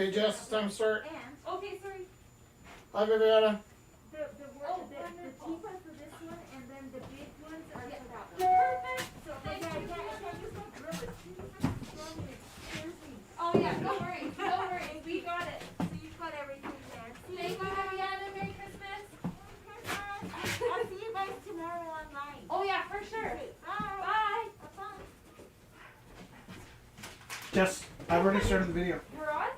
Okay, Jess, it's time to start. Okay, sorry. Hi, Viviana. The teapots for this one, and then the big ones are for that one. Perfect. So I can't just go grill it. Oh yeah, no worries, no worries. We got it. So you've got everything there. Thank you, Viviana. Merry Christmas. I'll see you guys tomorrow online. Oh yeah, for sure. Bye. Bye. Bye. Jess, I've already started the video. We're on?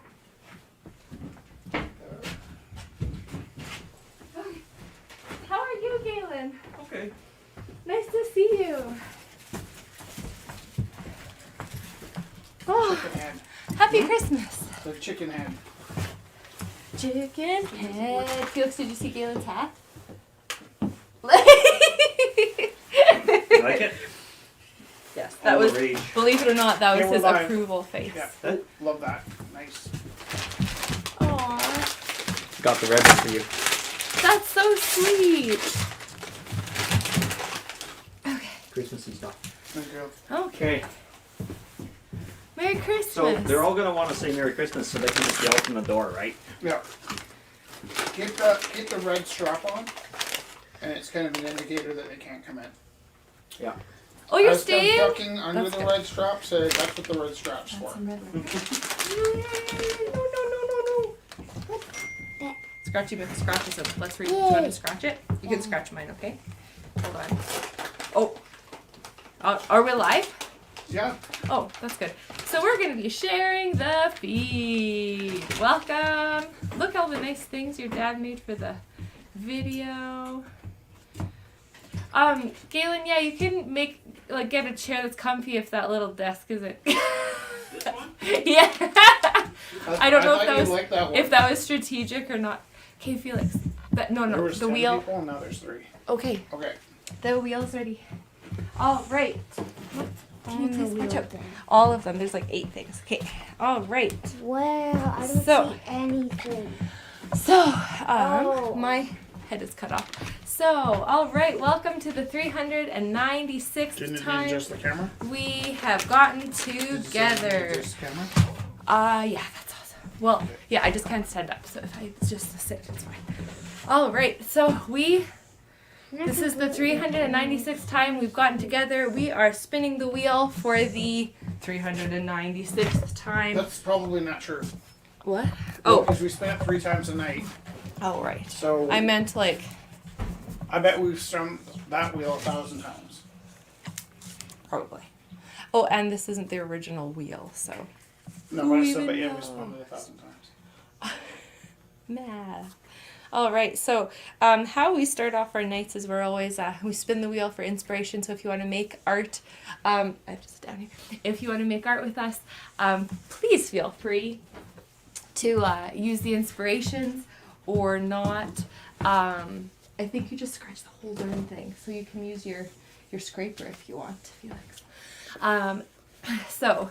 How are you, Galen? Okay. Nice to see you. Oh, Chicken head. happy Christmas. The chicken head. Chicken head. Felix, did you see Galen's hat? You like it? Yes, that All the was, rage. believe it or not, that was Yeah, we're his live. approval face. Yeah. Huh? Love that. Nice. Aww, Got the red one for you. that's so sweet. Okay. Christmassy stuff. Thank you. Okay. Merry Christmas. So they're all gonna want to say Merry Christmas, so they can just yell from the door, right? Yeah. Get the red strap on, and it's kind of an indicator that they can't come in. Yeah. Oh, you're As they're staying? ducking under That's the good. red strap, so that's what the red strap's for. No. Scratchy scratch is a, let's read. Do you want to scratch it? You can scratch mine, okay? Hold on. Oh. Are we live? Yeah. Oh, that's good. So we're going to be sharing the feed. Welcome. Look all the nice things your dad made for the video. Galen, yeah, you can get a chair that's comfy if that little desk isn't. This one? Yeah. I don't know thought you liked that one. if that was strategic or not. Okay, Felix. There was The 10 wheel. people, now there's 3. Okay, Okay. the wheel's ready. All right. Can you please catch up? Then. All of them. There's like 8 things. Okay. All right. Wow, I don't So- see anything. So, Oh. my head is cut off. So, all right. Welcome to the 396th Didn't it time adjust the camera? we have gotten Did together. it adjust the camera? Yeah, that's awesome. Well, yeah, I just can't stand up, so if I just sit, it's fine. All right. So this is the 396th time we've gotten together. We are spinning the wheel for the 396th time. That's probably not true. What? Oh. Oh. Because we spin it 3 times a night. Oh, right. So I meant like, I bet we've spun that wheel 1,000 times. probably. Oh, and this isn't the original wheel, so. No, Who but I even still bet knows? we spun it 1,000 times. Math. All right, so how we start off our nights is we're always, we spin the wheel for inspiration. So if you want to make art, I have to sit down here. If you want to make art with us, please feel free to use the inspirations or not. I think you just scratch the whole darn thing. So you can use your scraper if you want, Felix. So,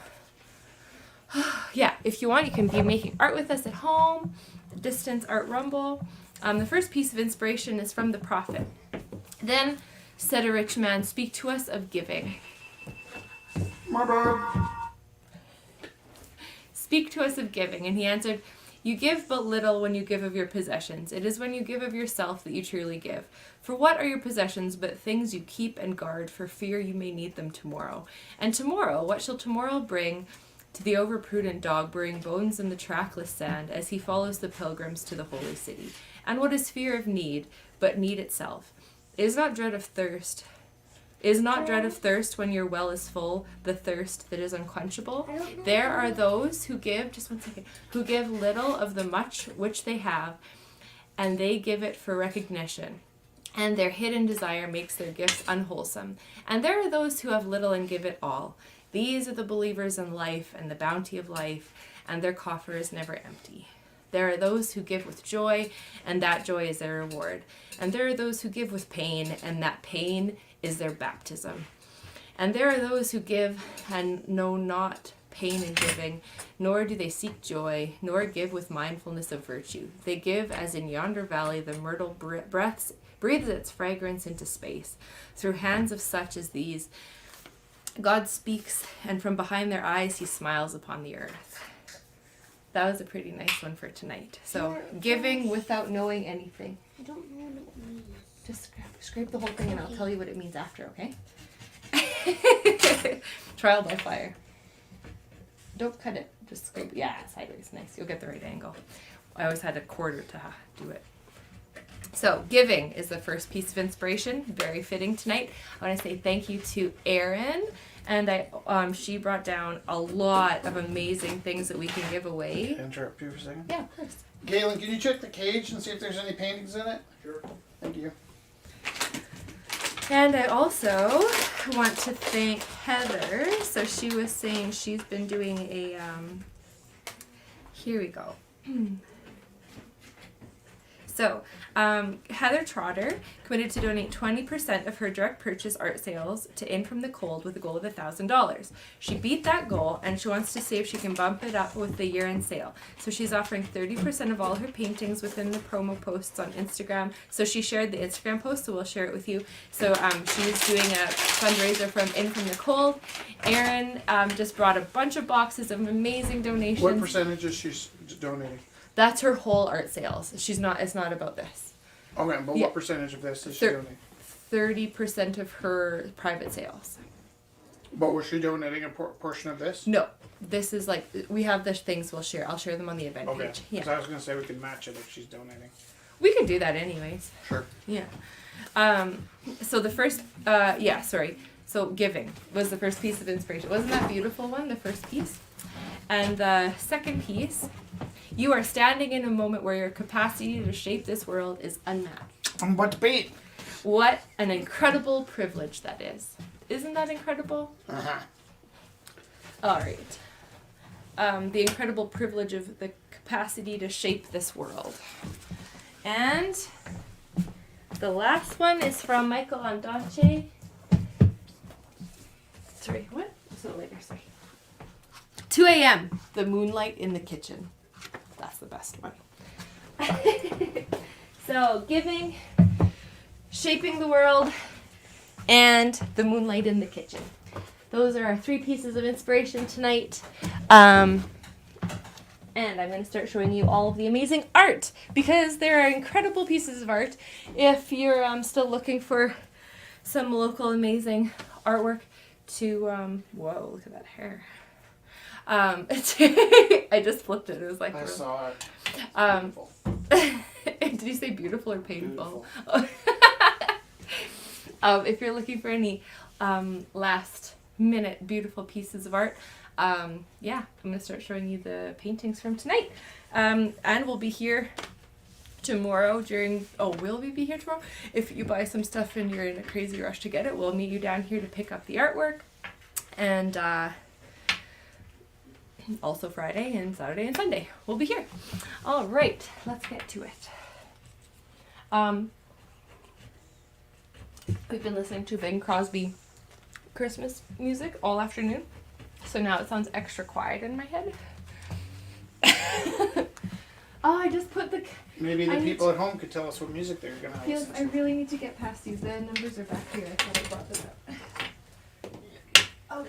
yeah, if you want, you can be making art with us at home. Distance Art Rumble. The first piece of inspiration is from the prophet. Then said a rich man, "Speak to us of giving." My bad. Speak to us of giving. And he answered, "You give but little when you give of your possessions. It is when you give of yourself that you truly give. For what are your possessions but things you keep and guard for fear you may need them tomorrow? And tomorrow, what shall tomorrow bring to the overprudent dog burying bones in the trackless sand as he follows the pilgrims to the holy city? And what is fear of need but need itself? Is not dread of thirst when your well is full, the thirst that is unquenchable? There are those who give, just 1 second, who give little of the much which they have, and they give it for recognition. And their hidden desire makes their gifts unwholesome. And there are those who have little and give it all. These are the believers in life and the bounty of life, and their coffer is never empty. There are those who give with joy, and that joy is their reward. And there are those who give with pain, and that pain is their baptism. And there are those who give and know not pain in giving, nor do they seek joy, nor give with mindfulness of virtue. They give as in yonder valley the myrtle breathes its fragrance into space. Through hands of such as these, God speaks, and from behind their eyes he smiles upon the earth. that was a pretty nice one for tonight. So giving without knowing anything. I don't know what it means. Just scrape the whole thing and I'll tell you what it means after, okay? Trial by fire. Don't cut it. Just scrape. Yeah, sideways. Nice. You'll get the right angle. I always had a quarter to do it. So, giving is the first piece of inspiration. Very fitting tonight. I want to say thank you to Erin. And she brought down a lot of amazing things that we can give away. Can I interrupt you for a second? Yeah, of course. Galen, can you check the cage and see if there's any paintings in it? Sure. Thank you. And I also want to thank Heather. So she was saying she's been doing a, here we go. So, Heather Trotter committed to donate 20% of her direct purchase art sales to In From the Cold with a goal of $1,000. She beat that goal and she wants to see if she can bump it up with the year-end sale. So she's offering 30% of all her paintings within the promo posts on Instagram. So she shared the Instagram post, so we'll share it with you. So she's doing a fundraiser from In From the Cold. Erin just brought a bunch of boxes of amazing donations. What percentage is she donating? That's her whole art sales. It's not about this. Okay, but Yeah. what percentage of this is she donating? 30% of her private sales. But was she donating a portion of this? No, this is like, we have the things we'll share. I'll share them on the event Okay. page. Because Yeah. I was going to say we could match it if she's donating. We can do that anyways. Sure. Yeah. So the first, So giving was the first piece of inspiration. Wasn't that beautiful one, the first piece? And the second piece, you are standing in a moment where your capacity to shape this world is unmatched. I'm about to beat. What an incredible privilege that is. Isn't that incredible? Uh-huh. All right. The incredible privilege of the capacity to shape this world. And the last one is from Michael Andace. Sorry, what? So later, sorry. 2 a.m. The moonlight in the kitchen. That's the best one. So, giving, shaping the world, and the moonlight in the kitchen. Those are our 3 pieces of inspiration tonight. And I'm going to start showing you all of the amazing art, because there are incredible pieces of art. If you're still looking for some local amazing artwork to, whoa, look at that hair. I just flipped it. It was like I saw it. Beautiful. Did you say beautiful or painful? If you're looking for any last minute beautiful pieces of art, I'm gonna start showing you the paintings from tonight. And we'll be here tomorrow will we be here tomorrow? If you buy some stuff and you're in a crazy rush to get it, we'll meet you down here to pick up the artwork. And also Friday and Saturday and Sunday. We'll be here. All right, let's get to it. We've been listening to Bing Crosby Christmas music all afternoon, so now it sounds extra quiet in my head. I just put the... Maybe the people at home could tell us what music they're going to listen I to. really need to get past these. The numbers are back here. I thought I brought them up.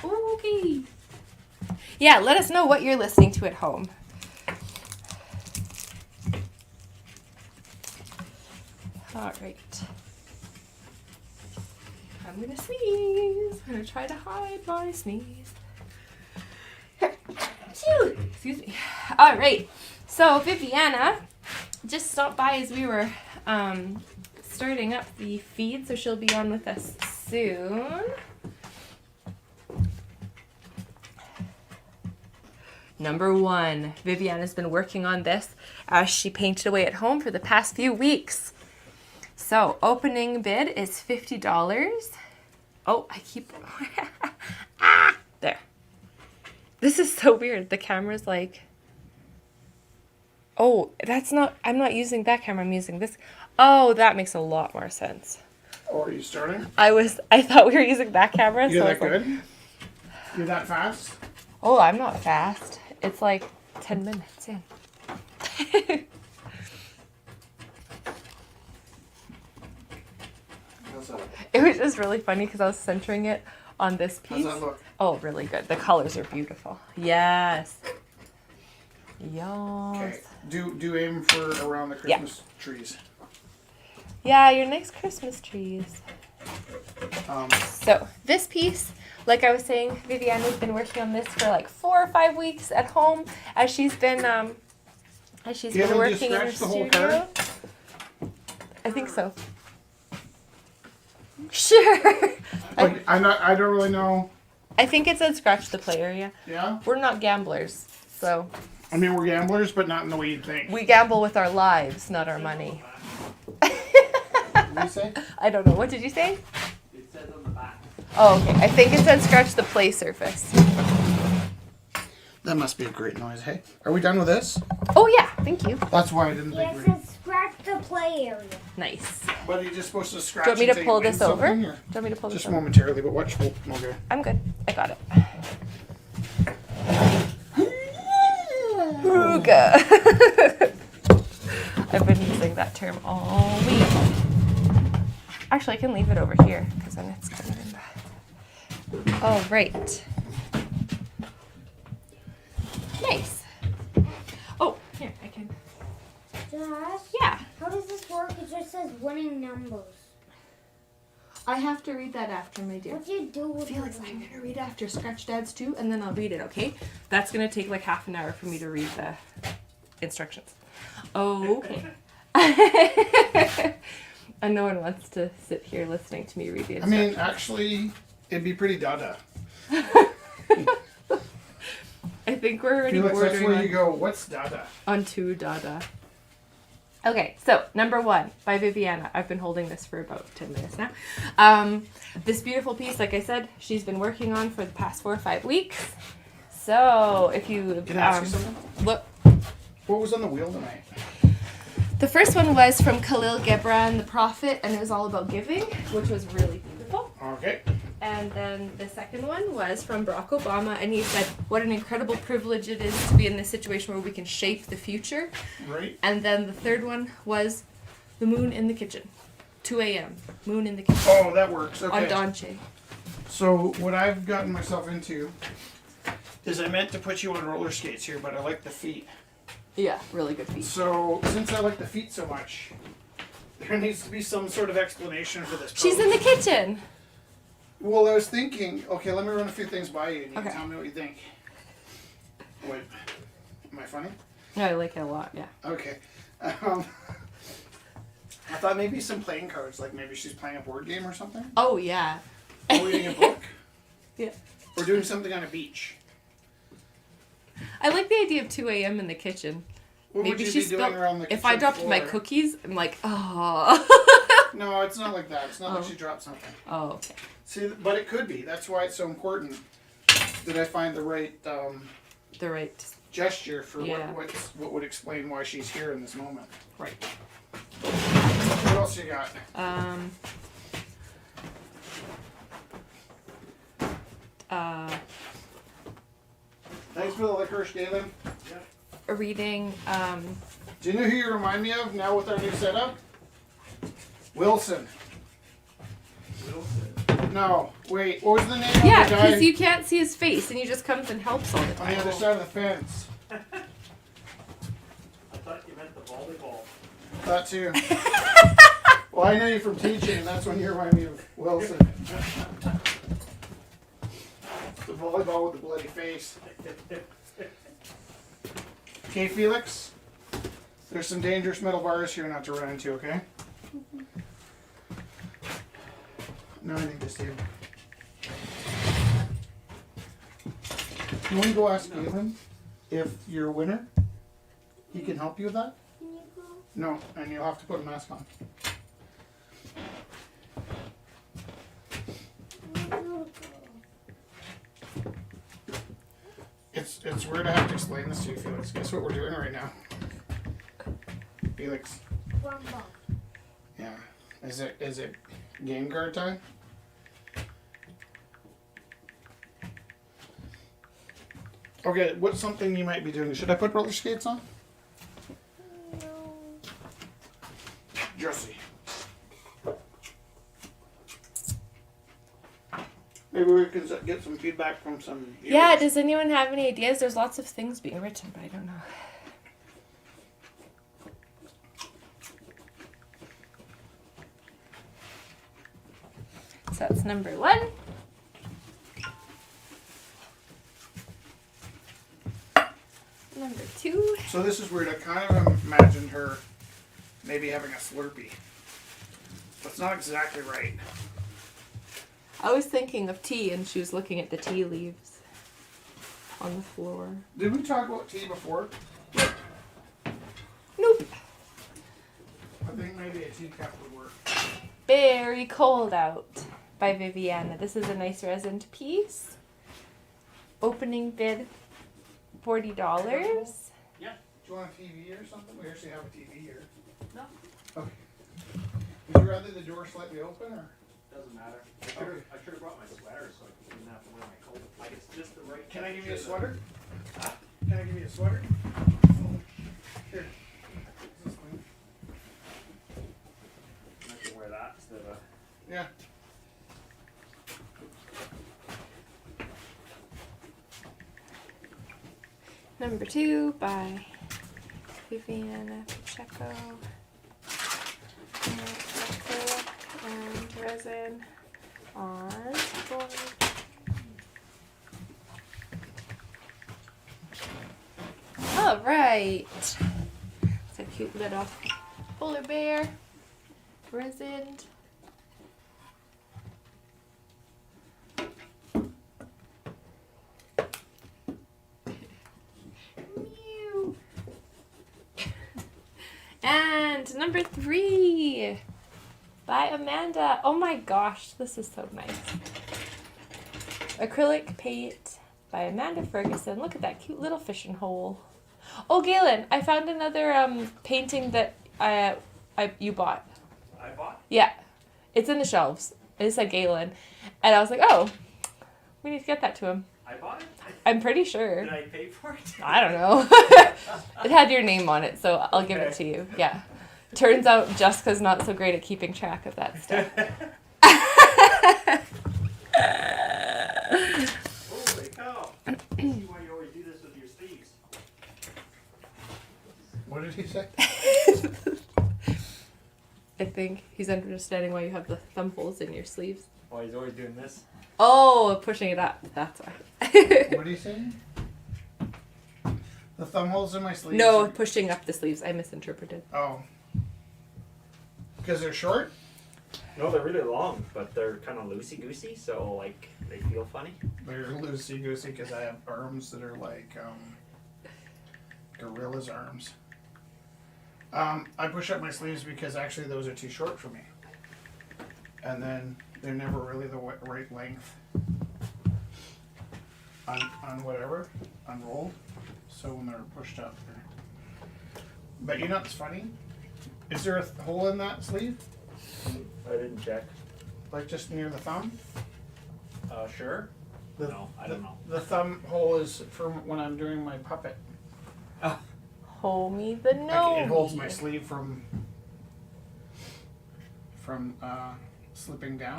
Okay. Yeah, let us know what you're listening to at home. All right. I'm gonna sneeze. I'm gonna try to hide my sneeze. Excuse me. All right. So Viviana just stopped by as we were starting up the feed, so she'll be on with us soon. Number 1, Viviana's been working on this as she painted away at home for the past few weeks. So, opening bid is $50. Oh, I keep... there. This is so weird. The camera's like... Oh, that's not... I'm not using that camera. I'm using this. Oh, that makes a lot more sense. Oh, are you starting? I thought we were using that camera. You're so that good? You're that fast? Oh, I'm not fast. It's like 10 minutes in. How's that? It was just really funny because I was centering it on this piece. How's that look? Oh, really good. The colors are beautiful. Yes. Yes. Okay. Do aim for around the Christmas trees. Yeah, your nice Christmas trees. So this piece, like I was saying, Viviana's been working on this for like 4 or 5 weeks at home as she's been working in her the whole studio. card? I think so. Sure. I don't really know. I think it said scratch the play area. Yeah? We're not gamblers, so I mean, we're gamblers, but not in the way you'd think. we gamble with our lives, not our money. What did you say? I don't know. What did you say? It says on the back. Oh, okay. I think it said scratch the play surface. That must be a great noise. Hey, are we done with this? Oh, yeah. Thank you. That's why I didn't Yeah, think it we. says scratch the play area. Nice. But are you just supposed to scratch? Do you want me until to you pull win this over? something, Do or- you want me to pull this Just over? momentarily, but watch. Okay. I'm good. I got it. Ooga. I've been using that term all week. Actually, I can leave it over here because then it's kind of in the... Oh, right. Nice. Oh, here, I can... Josh, Yeah. how does this work? It just says winning numbers. I have to read that after, my dear. What do you do with Felix, it? I'm going to read after Scratch Dad's too, and then I'll read it, okay? That's going to take like half an hour for me to read the instructions. Oh, okay. And no one wants to sit here listening to me read the I instructions. mean, actually, it'd be pretty dada. I think we're already Felix, that's bordering where on, you go. What's dada? onto Dada. Okay, so number 1 by Viviana. I've been holding this for about 10 minutes now. This beautiful piece, like I said, she's been working on for the past 4 or 5 weeks. So if you Can I ask you something? look, What was on the wheel tonight? the first one was from Khalil Gibran, the Prophet, and it was all about giving, which was really beautiful. Okay. And then the second one was from Barack Obama, and he said, what an incredible privilege it is to be in this situation where we can shape the future. Right. And then the third one was the moon in the kitchen. 2 a.m. Moon in the kitchen. Oh, that works. On Okay. Donche. So what I've gotten myself into is I meant to put you on roller skates here, but I like the feet. Yeah, really good piece. So since I like the feet so much, there needs to be some sort of explanation for this. She's in the kitchen. Well, I was thinking, okay, let me run a few things by you and you Okay. can tell me what you think. Wait, am I funny? No, I like it a lot, yeah. Okay. I thought maybe some playing cards, like maybe she's playing a board game or something. Oh, yeah. Or reading a book. Yeah. Or doing something on a beach. I like the idea of 2 a.m. in the kitchen. What Maybe would you she's be doing spilled. around the If I kitchen dropped my floor? cookies, I'm like, oh. No, it's not like that. It's not Oh. like she dropped something. Oh, okay. See, but it could be. That's why it's so important that I find the right The right. gesture for Yeah. what would explain why she's here in this moment. Right. What else you got? Thanks for the licorice, Galen. Reading, Do you know who you remind me of now with our new setup? Wilson. No, wait. What was the name yeah, of the guy because you can't see his face and he just comes and helps all the on the time. other side of the fence? I thought you meant the volleyball. That too. Well, I know you from teaching, and that's when you remind me of Wilson. The volleyball with the bloody face. Okay, Felix. There's some dangerous metal bars here not to run into, okay? No, I think this too. You want to go ask Galen if you're a winner? He can help you with that? Can you go? No, and you'll have to put a mask on. It's weird I have to explain this to you, Felix. Guess what we're doing right now? Felix. Rumble. Yeah. Is it game card time? Okay, what's something you might be doing? Should I put roller skates on? No. Jesse. Maybe we can get some feedback from some viewers. Yeah, does anyone have any ideas? There's lots of things being written, but I don't know. that's number 1. Number 2. So this is weird. I kind of imagined her maybe having a Slurpee. That's not exactly right. I was thinking of tea, and she was looking at the tea leaves on the floor. Did we talk about tea before? Nope. I think maybe a teacup would work. Very Cold Out by Viviana. This is a nice resin piece. Opening bid $40. Yeah. Do you want a TV or something? We actually have a TV here. No. Okay. Would you rather the door slightly open or? Doesn't matter. I should have brought my sweater so I didn't have to wear my coat. Like it's just the right. Can I give you a temperature sweater? Huh? Can I give you a sweater? Here. This is clean. I can wear that instead of. Yeah. Number 2 by Viviana Pacheco. And resin on board. All right. It's a cute little polar bear resin. Mew. And number 3 by Amanda. Oh my gosh, this is so nice. Acrylic paint by Amanda Ferguson. Look at that cute little fishing hole. Oh, Galen, I found another painting that you bought. I bought. Yeah, it's in the shelves. It said Galen, and I was like, oh, we need to get that to him. I bought it. I'm pretty sure. Did I pay for it? I don't know. It had your name on it, so I'll give it to you. Yeah. Turns out Jessica's not so great at keeping track of that stuff. Holy cow! I see why you always do this with your sleeves. What did he say? I think he's understanding why you have the thumb holes in your sleeves. Oh, he's always doing this. Oh, pushing it up. That's why. What are you saying? The thumb holes in my sleeves? No, are- pushing up the sleeves. I misinterpreted. Oh. Because they're short? No, they're really long, but they're kind of loosey-goosey, so, like, they feel funny. They're loosey-goosey because I have arms that are like gorilla's arms. I push up my sleeves because actually those are too short for me. And then they're never really the right length on whatever, unrolled. So when they're pushed up. But you know what's funny? Is there a hole in that sleeve? I didn't check. Like just near the thumb? Sure? No, I don't know. The thumb hole is for when I'm doing my puppet. Hold me the Like nose. it holds my sleeve from slipping down.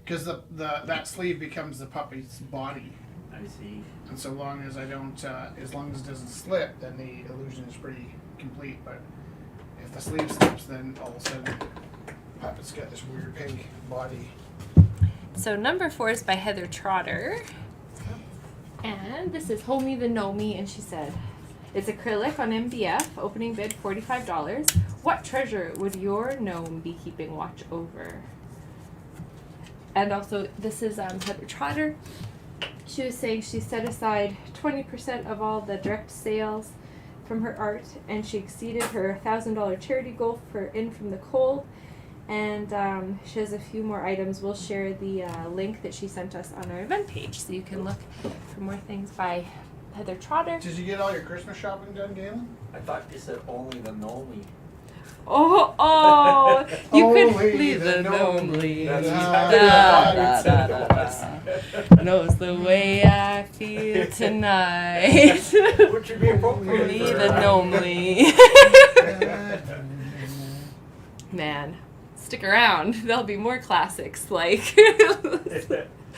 Because that sleeve becomes the puppy's body. I see. And so long as I don't, as long as it doesn't slip, then the illusion is pretty complete. But if the sleeve slips, then all of a sudden, the puppet's got this weird pink body. So number 4 is by Heather Trotter. And this is Hold Me the Know Me, and she said, it's acrylic on MDF, opening bid $45. What treasure would your gnome be keeping watch over? And also, this is Heather Trotter. She was saying she set aside 20% of all the direct sales from her art, and she exceeded her $1,000 charity goal for In From the Cold. And she has a few more items. We'll share the link that she sent us on our event page, so you can look for more things by Heather Trotter. Did you get all your Christmas shopping done, Galen? I thought you said only the Nomi. Oh, you could Only leave the the lonely. That's Knows the way I feel tonight. Which would be appropriate. Only for- the lonely. Man, stick around. There'll be more classics like.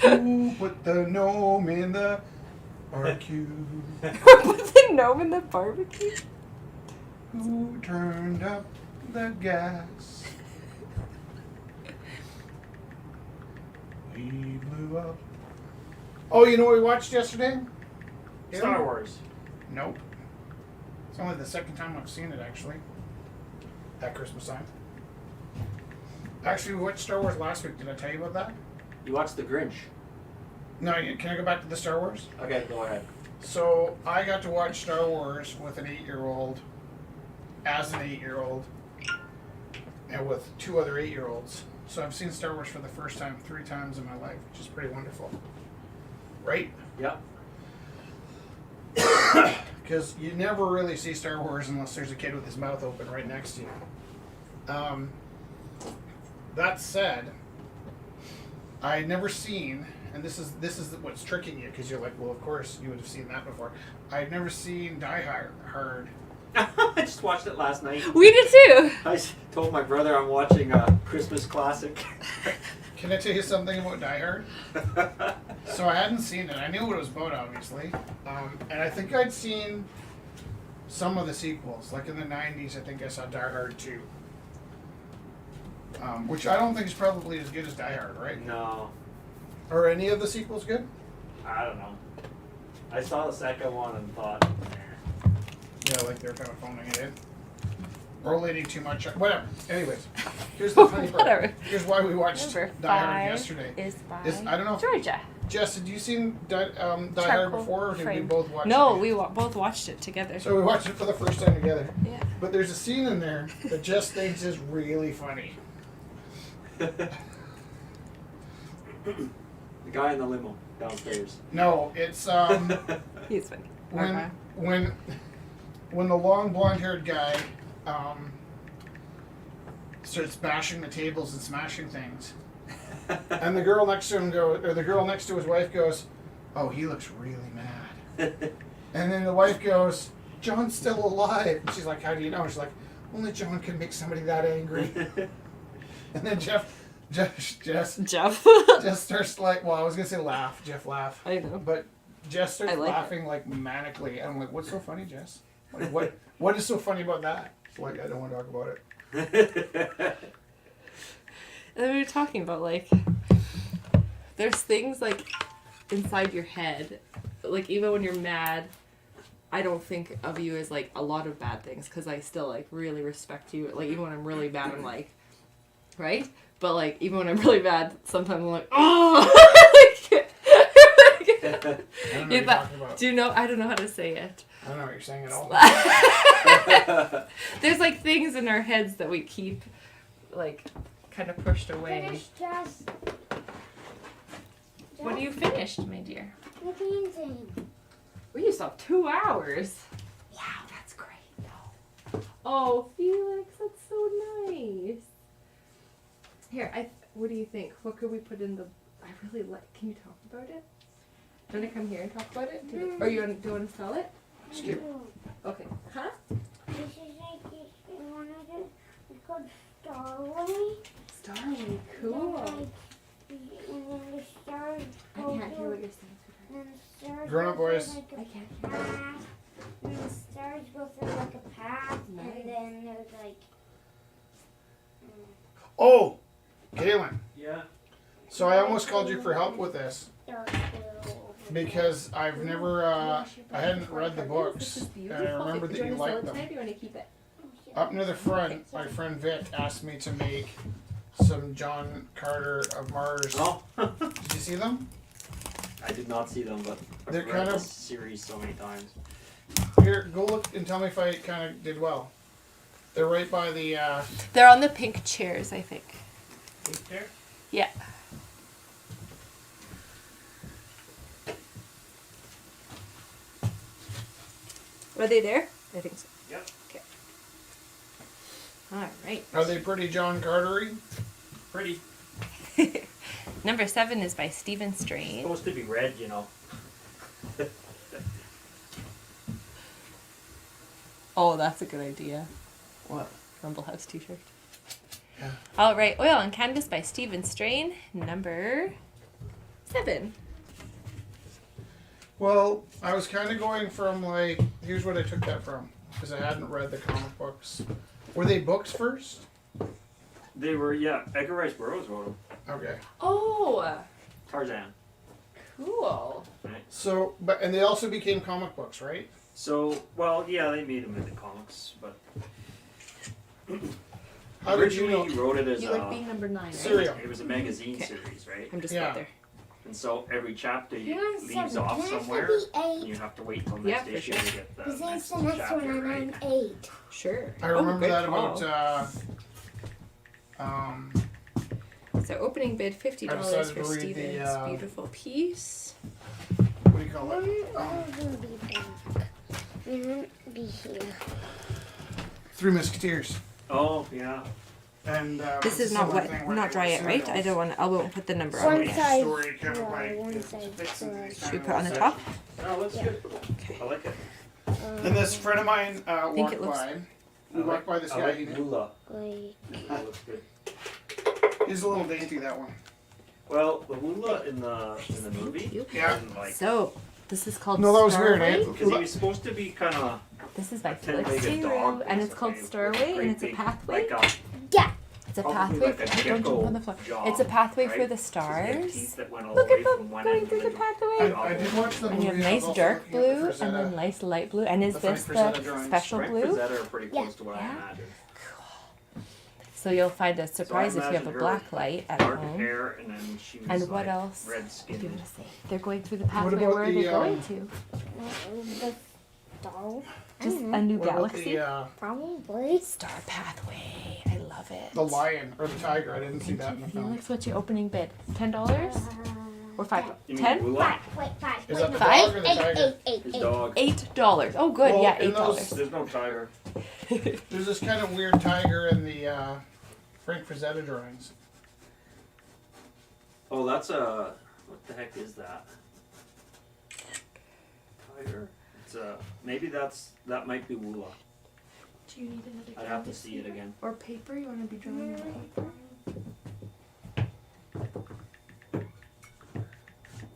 Who put the gnome in the barbecue? Put the gnome in the barbecue. Who turned up the gas? We blew up. Oh, you know what we watched yesterday? Star Wars. Nope. It's only the second time I've seen it, actually. At Christmas time. Actually, we watched Star Wars last week. Did I tell you about that? You watched The Grinch. No, can I go back to the Star Wars? Okay, go ahead. So, I got to watch Star Wars with an 8-year-old, as an 8-year-old, and with 2 other 8-year-olds. So I've seen Star Wars for the first time 3 times in my life, which is pretty wonderful. Right? Yep. Because you never really see Star Wars unless there's a kid with his mouth open right next to you. That said, I had never seen, and this is what's tricking you, because you're like, well, of course you would have seen that before. I'd never seen Die Hard. I just watched it last night. We did too. I told my brother I'm watching a Christmas classic. Can I tell you something about Die Hard? So I hadn't seen it. I knew what it was about, obviously. And I think I'd seen some of the sequels. Like in the 90s, I think I saw Die Hard 2. Which I don't think is probably as good as Die Hard, right? No, Are any of the sequels good? I don't know. I saw the second one and thought, Yeah, like they're kind of phoning it in. Or leaning too much. Whatever. Anyways, here's the funny part. Whatever. Here's why we watched Number Die Hard 5 yesterday. is by I don't know. Georgia. Jess, had you seen Die Hard Charcoal before, or did we frame. both watch it? No, we both watched it together. So we watched it for the first time together. Yeah. But there's a scene in there that Jess thinks is really funny. the guy in the limo downstairs. No, it's He's funny. when the long blonde-haired guy starts bashing the tables and smashing things, and the girl next to him the girl next to his wife goes, "Oh, he looks really mad." And then the wife goes, "John's still alive." And she's like, "How do you know?" She's like, "Only John can make somebody that angry." And then Jeff starts like, well, I was gonna say laugh. Jeff laugh. I know. But Jess starts like laughing like manically. And I'm like, what's so funny, Jess? Like, what is so funny about that? Like, I don't want to talk about it. And we were talking about, like, there's things, like, inside your head. Like, even when you're mad, I don't think of you as, like, a lot of bad things. Because I still, like, really respect you. Like, even when I'm really bad, I'm like, right? But, like, even when I'm really bad, sometimes I'm like, oh! I don't know what you're talking about. Do you know? I don't know how to say it. I don't know what you're saying at all. There's, like, things in our heads that we keep, like, kind of pushed away. Finish, Jess. When you finished, my dear? The painting. We used to have 2 hours. Wow, that's great. No. Oh, Felix, that's so nice. Here, what do you think? What could we put in the? I really like. Can you talk about it? Do you want to come here and talk about it? Or do you want to sell it? Skip. Okay. Huh? This is like one of the. It's called Starway. Starway, cool. And then the stars I go can't hear through- what you're saying. And then the stars Grown go up through boys. like a I can't hear. path. And the stars go through like a path. Nice. And then there's like. Oh, Galen. Yeah. So I almost called you for help with this Dark blue. because I've never, I hadn't read the This books, is and beautiful. I remember Do that you you want to sell liked it them. tonight or do you want to keep it? Up near the front, my friend Vic asked me to make some John Carter of Mars. Oh. Did you see them? I did not see them, but I've They're read kind of- this series so many times. Here, go look and tell me if I kind of did well. They're right by the, They're on the pink chairs, I think. there. Yeah. Are they there? I think so. Yep. Okay. All right. Are they pretty John Cartery? Pretty. Number 7 is by Stephen Strain. Supposed to be red, you know. Oh, that's a good idea. What? Rumble House t-shirt. Yeah. All right. Oil on Canvas by Stephen Strain. Number 7. Well, I was kind of going from like, here's what I took that from, because I hadn't read the comic books. Were they books first? They were, yeah. Edgar Rice Burroughs wrote them. Okay. Oh, Tarzan. Cool. Right. So, and they also became comic books, right? So, well, yeah, they made him into comics, but How did you originally know? he wrote it as You like being number 9, right? Cereal. it was a magazine Okay. series, right? I'm just Yeah. about there. And so every chapter You're on leaves 7. off Can I have somewhere, the and 8? you have to wait till Yeah, next for issue sure. to get the Because next that's the next chapter, one and right? I'm 8. Sure. I remember good that call. about. So opening bid $50 decided for to read Steven's the, beautiful piece. What do you call When it? will we be back? We won't be here. Three Musketeers. Oh, yeah. And This is not similar wet, thing where not they dry were yet, right? I Sentinels. don't want. I won't put the number One on Each it. side story kind of dry, like one it side fits into dry. these Should we kind put of on the little top? Oh, that's Yeah. good. Okay. I like it. And this friend of mine think it walked looks- by. We walked by this I guy. like Moolah. Like, That looks good. He's a little dainty, that one. Well, the Moolah in the movie, you. Yeah. wasn't like, So this is called. No, that was weird, Starway. eh? because he was supposed to be kind of This is by a Felix ten-legged dog, Taylor, and it's called basically, Starway, with and great it's a big- pathway. Like It's a probably pathway. like a Don't jump on the floor. jaw, It's a pathway for right? the So he had stars. teeth that went all Look the way at them from one going end through to the pathway. I did watch the And movie. you have I was nice also dark looking at the blue and Frazetta. then nice light blue. And is The this Frank the Frazetta drawings. special Frank blue? Frazetta are pretty close Yeah. to what Yeah. I imagine. So you'll find a surprise if you have imagine a her black light at Dark home. hair, and then she was And like what else? red What skin. do you want to say? They're going through the pathway. about Where are they the, going to? the star? Just Mm-hmm. a new What about galaxy. Probably. Star pathway. I love it. the lion or the tiger. I didn't see that in the film. Felix, what's your opening bid? $10 or $5? You mean 10? Moolah? Wait, Is that the Five? dog or the tiger? His dog. $8. Oh, good. Well, Yeah, in $8. those- There's no tiger. There's this kind of weird tiger in the Frank Frazetta drawings. Oh, that's a. What the heck is that? Tiger. It's a. Maybe that might be Woola. Do you need another I'd have to canvas see it here? again. Or paper? You want to be drawing on paper?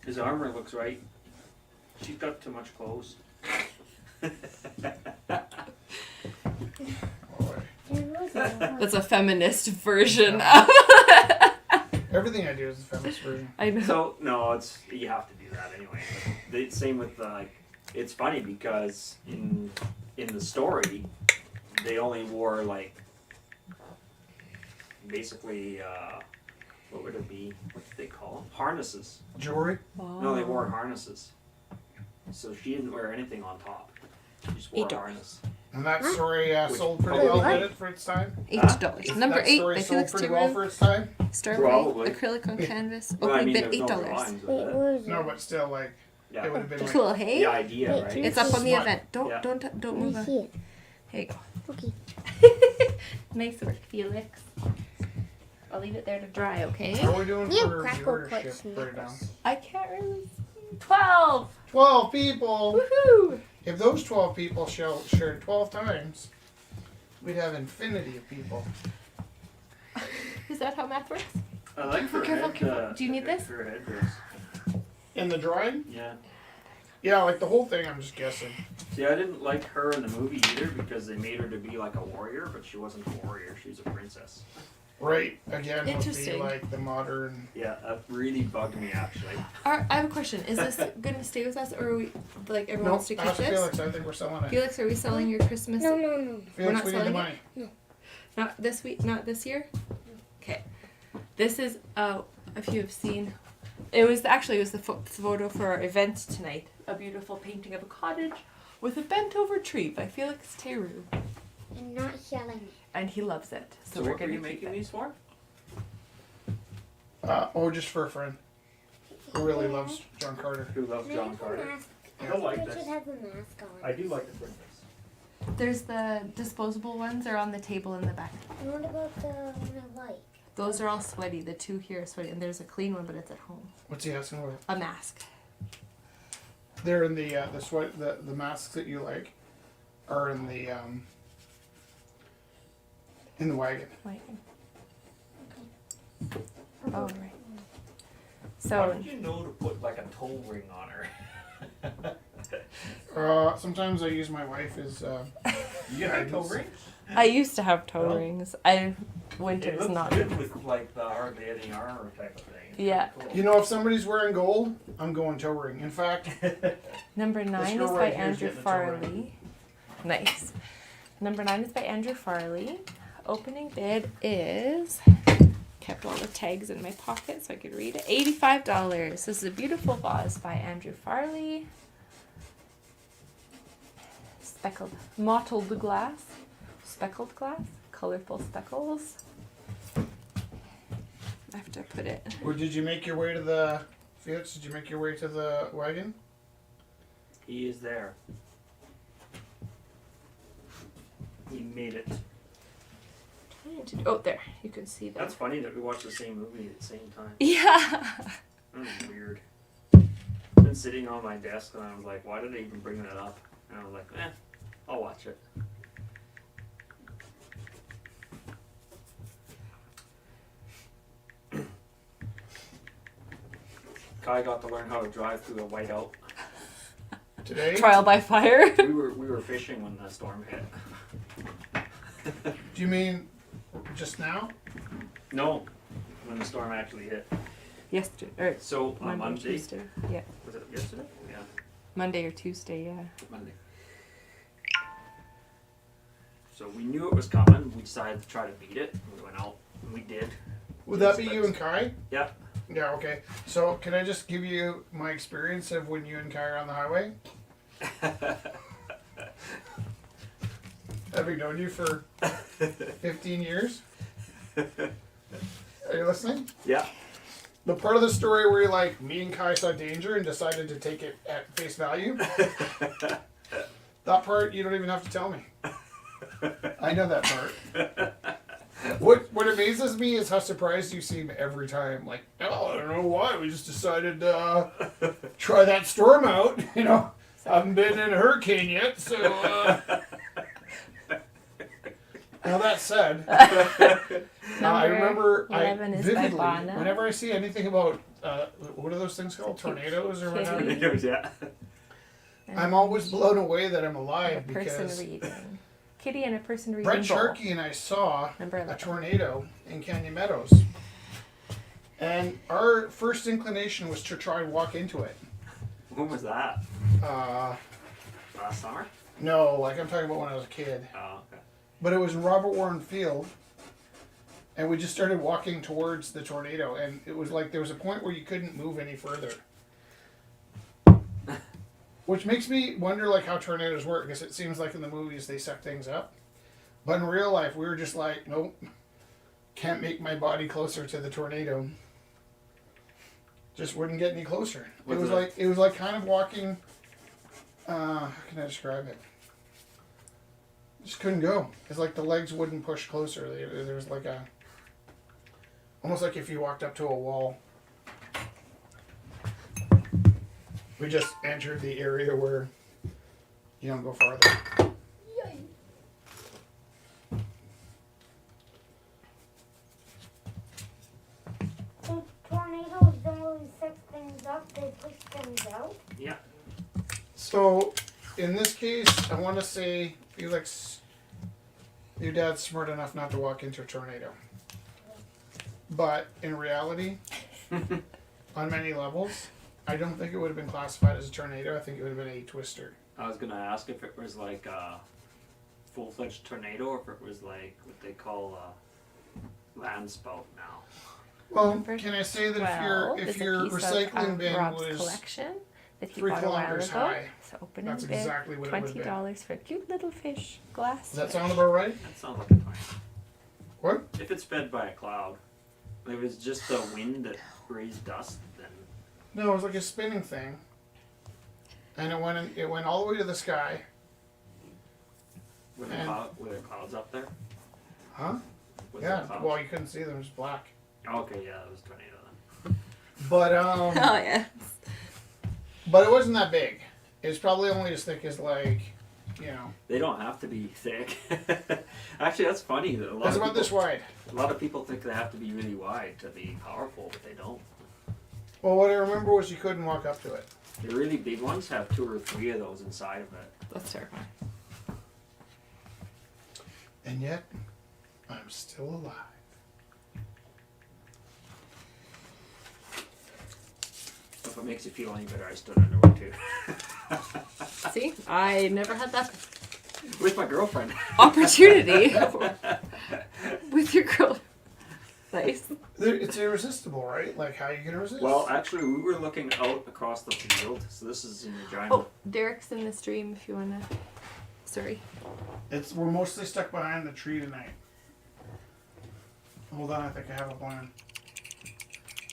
His armor looks right. She's got too much clothes. That's a feminist version. Everything I do is the feminist version. I know. So no, it's you have to do that anyway. Same with it's funny because in the story, they only wore like basically what would it be? What did they call them? Harnesses. Jewelry. No, they wore harnesses. So she didn't wear anything on top. She just wore a $8. harness. And that story Which sold pretty probably- well, did it, for its time? $8. Number That 8 story by sold Felix pretty well for Taylor. its time? Starway. Probably. Acrylic on canvas. Well, I Opening mean, bid there's no $8. drawings of Wait, it. where is it? No, but still, like, it Yeah. would have been like, Cool, hey? The idea, Wait, right? do It's up on the Smart. event. Don't Yeah. don't move I on. see it. Here you go. Okay. Nice work, Felix. I'll leave it there to dry, okay? how are we doing You for crackle viewership quits breakdown? I can't really see. 12! 12 people! Woohoo! If those 12 people shared 12 times, we'd have infinity of people. Is that how math works? I like her Careful, head. careful. Do you need this? Her headdress. In the drawing? Yeah. Yeah, like the whole thing, I'm just guessing. See, I didn't like her in the movie either because they made her to be like a warrior, but she wasn't a warrior. She was a princess. Right, again, would be Interesting. like the modern. Yeah, that really bugged me actually. I have a question. Is this going to stay with us, or are we like everyone wants to keep ask this? Felix, I think we're selling it. Felix, are we selling your Christmas? No, no, no. Felix, not we need the selling money. Not this week. Not this year. Okay. This is if you have seen, it was the photo for our event tonight. A beautiful painting of a cottage with a bent over tree by Felix Taylor, I'm not selling it. and he loves it. So, So we're what were gonna you keep making it. these for? Just for a friend who really loves John Carter. Who loves John Carter? Mask. I don't like Richard this. has a mask on. I do like the princess. There's the disposable ones are on the table in the back. And what about the one I like? Those are all sweaty. The two here are sweaty, and there's a clean one, but it's at home. What's he asking for? A mask. They're in the masks that you like are in the wagon. Right. Okay. Oh, right. How So did you know to put like a toe ring on her? Sometimes I use my wife as. You have toe rings? I used to have toe rings. It Winter's looks not. good with like the hardly any armor type of thing. It's Yeah. pretty cool. You know, if somebody's wearing gold, I'm going toe ring. In fact, Number This 9 girl is by right here is Andrew getting a toe ring. Farley. Nice. Number 9 is by Andrew Farley. Opening bid is, kept all the tags in my pocket so I could read it, $85. This is a beautiful vase by Andrew Farley. Speckled, mottled glass, speckled glass, colorful speckles. I have to put it. or did you make your way to the Felix? Did you make your way to the wagon? He is there. He made it. Oh, there. You can see that. That's funny that we watched the same movie at the same time. Yeah. That was weird. I've been sitting on my desk and I was like, why did I even bring that up? And I was like, I'll watch it. Kai got to learn how to drive through a whiteout. Today? Trial by fire. We were fishing when the storm hit. Do you mean just now? No, when the storm actually hit. Yesterday, or So on Monday, Tuesday. Yeah. was it yesterday? Yeah, Monday or Tuesday, yeah. Monday. So we knew it was coming. We decided to try to beat it. We went out and we did. Would that be you and Kai? Yeah. Yeah, okay. So can I just give you my experience of when you and Kai are on the highway? Having known you for 15 years? Are you listening? Yeah. The part of the story where you're like, me and Kai saw danger and decided to take it at face value? That part you don't even have to tell me. I know that part. What amazes me is how surprised you seem every time. Like, oh, I don't know why. We just decided to try that storm out. You know, haven't been in a hurricane yet, so. Now that said, I remember 11 is by vividly, Bana. whenever I see anything about, what are those things called? Tornadoes or whatever? Tornadoes, yeah. I'm always blown away that I'm A alive person because reading. Kitty and a person reading. Brent bowl. Sharkey and I saw Number a 11. tornado in Canyon Meadows. And our first inclination was to try and walk into it. When was that? Last summer? No, like I'm talking about when I was a kid. Oh, okay. But it was in Robert Warren Field. And we just started walking towards the tornado. And it was like there was a point where you couldn't move any further. Which makes me wonder like how tornadoes work, because it seems like in the movies they suck things up. But in real life we were just like, nope, can't make my body closer to the tornado. Just wouldn't get any closer. It was like kind of walking, how can I describe it? Just couldn't go. It's like the legs wouldn't push closer. There was like a, almost like if you walked up to a wall. We just entered the area where you don't go farther. So tornadoes don't really set things up, they push things out. Yeah. So, in this case, I want to say, Felix, your dad's smart enough not to walk into a tornado. But in reality, on many levels, I don't think it would have been classified as a tornado. I think it would have been a twister. I was gonna ask if it was like a full-fledged tornado or if it was like what they call a land spout now. Well, Number can I say that 12 if is a your piece recycling of bin Rob's was collection that he 3 bought a while kilometers ago. high, So open that's and bid, exactly what it would have been. $20 for a cute little fish glass. Does that sound about right? That sounds like a plan. What? If it's fed by a cloud, if it was just the wind that raised dust, then No, it was like a spinning thing, and it went all the way to the sky. were And- there clouds up there? Huh? Was there Yeah. clouds? Well, you couldn't see them; it was black. Okay, yeah, that was a tornado then. But Oh yeah. but it wasn't that big. It's probably only as thick as like, you know. They don't have to be thick. Actually, that's funny. That It's about this wide. A lot of people think they have to be really wide to be powerful, but they don't. Well, what I remember was you couldn't walk up to it. The really big ones have 2 or 3 of those inside of it. That's terrifying. And yet, I'm still alive. If it makes you feel any better, I stood under one too. See, I never had that With my girlfriend. opportunity with your girl. Nice. It's irresistible, right? Like, how you gonna resist? Well, actually, we were looking out across the field, so this is in Regina. Oh, Derek's in the stream if you wanna. Sorry. We're mostly stuck behind the tree tonight. Hold on, I think I have a plan.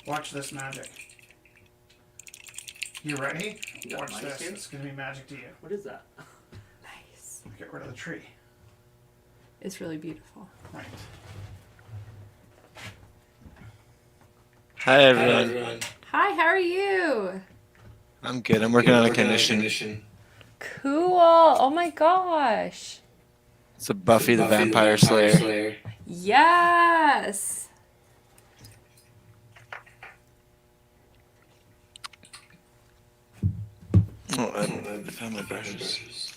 Watch this magic. You ready? You got Watch mice this. here? It's gonna be magic to you. What is that? Nice. Get rid of the tree. It's really beautiful. Right. Hi everyone. Hi, how are you? I'm good. I'm working on a condition. Cool. Oh my gosh. It's a Buffy the Vampire Slayer. Yes. Oh, I found my brushes.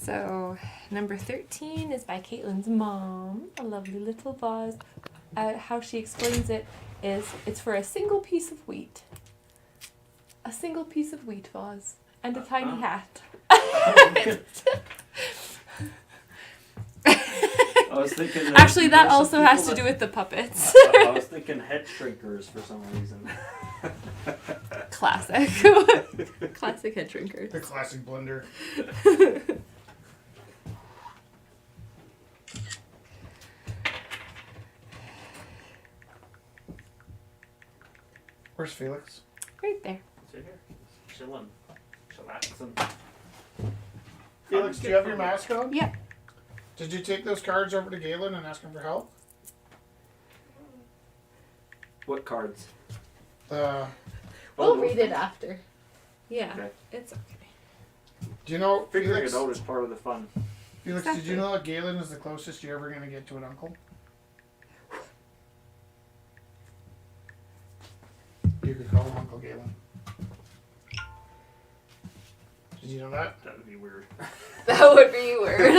So, number 13 is by Caitlin's mom. A lovely little vase. How she explains it is it's for a single piece of wheat. A single piece of wheat vase. And a tiny hat. I was thinking. Actually, that there's some also has people to do with the puppets. I was thinking head shrinkers for some reason. Classic. Classic head shrinkers. The classic blender. Where's Felix? Right there. Sit here, chilling, chillaxing. Felix, do you have your mask on? Yeah. Did you take those cards over to Galen and ask him for help? What cards? We'll Oh, read it after. Yeah. Okay. It's okay. Do you know, Figuring Felix? it out is part of the fun. Felix, did you Exactly. know that Galen is the closest you're ever going to get to an uncle? You could call him Uncle Galen. Did you know that? That would be weird. That would be weird.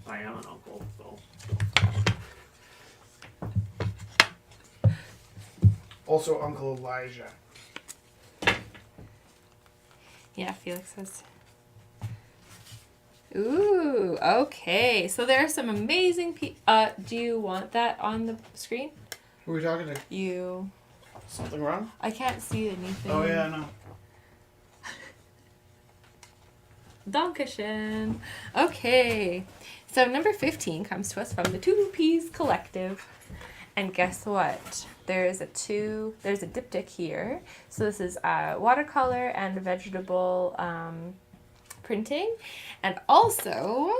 I am an uncle, so. Also, Uncle Elijah. Yeah, Felix says. Ooh, okay. So there are some amazing do you want that on the screen? Who are we talking to? You. Something wrong? I can't see anything. Oh, yeah, I know. Dankeschön. Okay. So number 15 comes to us from the Two Peas Collective. And guess what? There's a diptych here. So this is watercolor and vegetable printing. And also,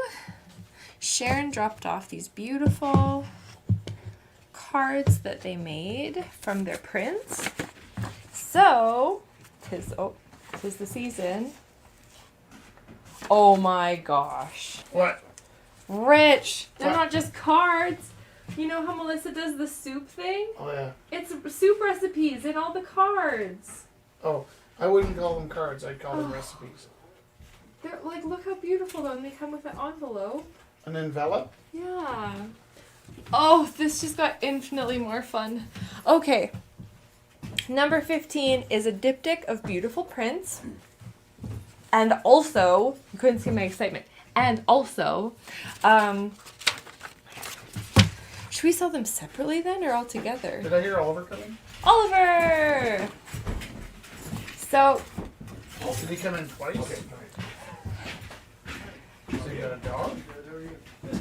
Sharon dropped off these beautiful cards that they made from their prints. So, tis the season. Oh my gosh. What? Rich! They're What? not just cards. You know how Melissa does the soup thing? Oh, yeah. It's soup recipes in all the cards. Oh, I wouldn't call them cards. I'd call them Oh. recipes. They're like, look how beautiful though, and they come with an envelope. An envelope? Yeah. Oh, this just got infinitely more fun. Okay. Number 15 is a diptych of beautiful prints. And also, you couldn't see my excitement. And also, should we sell them separately then or all together? Did I hear Oliver coming? Oliver! So, Oh, did he come in twice? Okay. So you got a dog?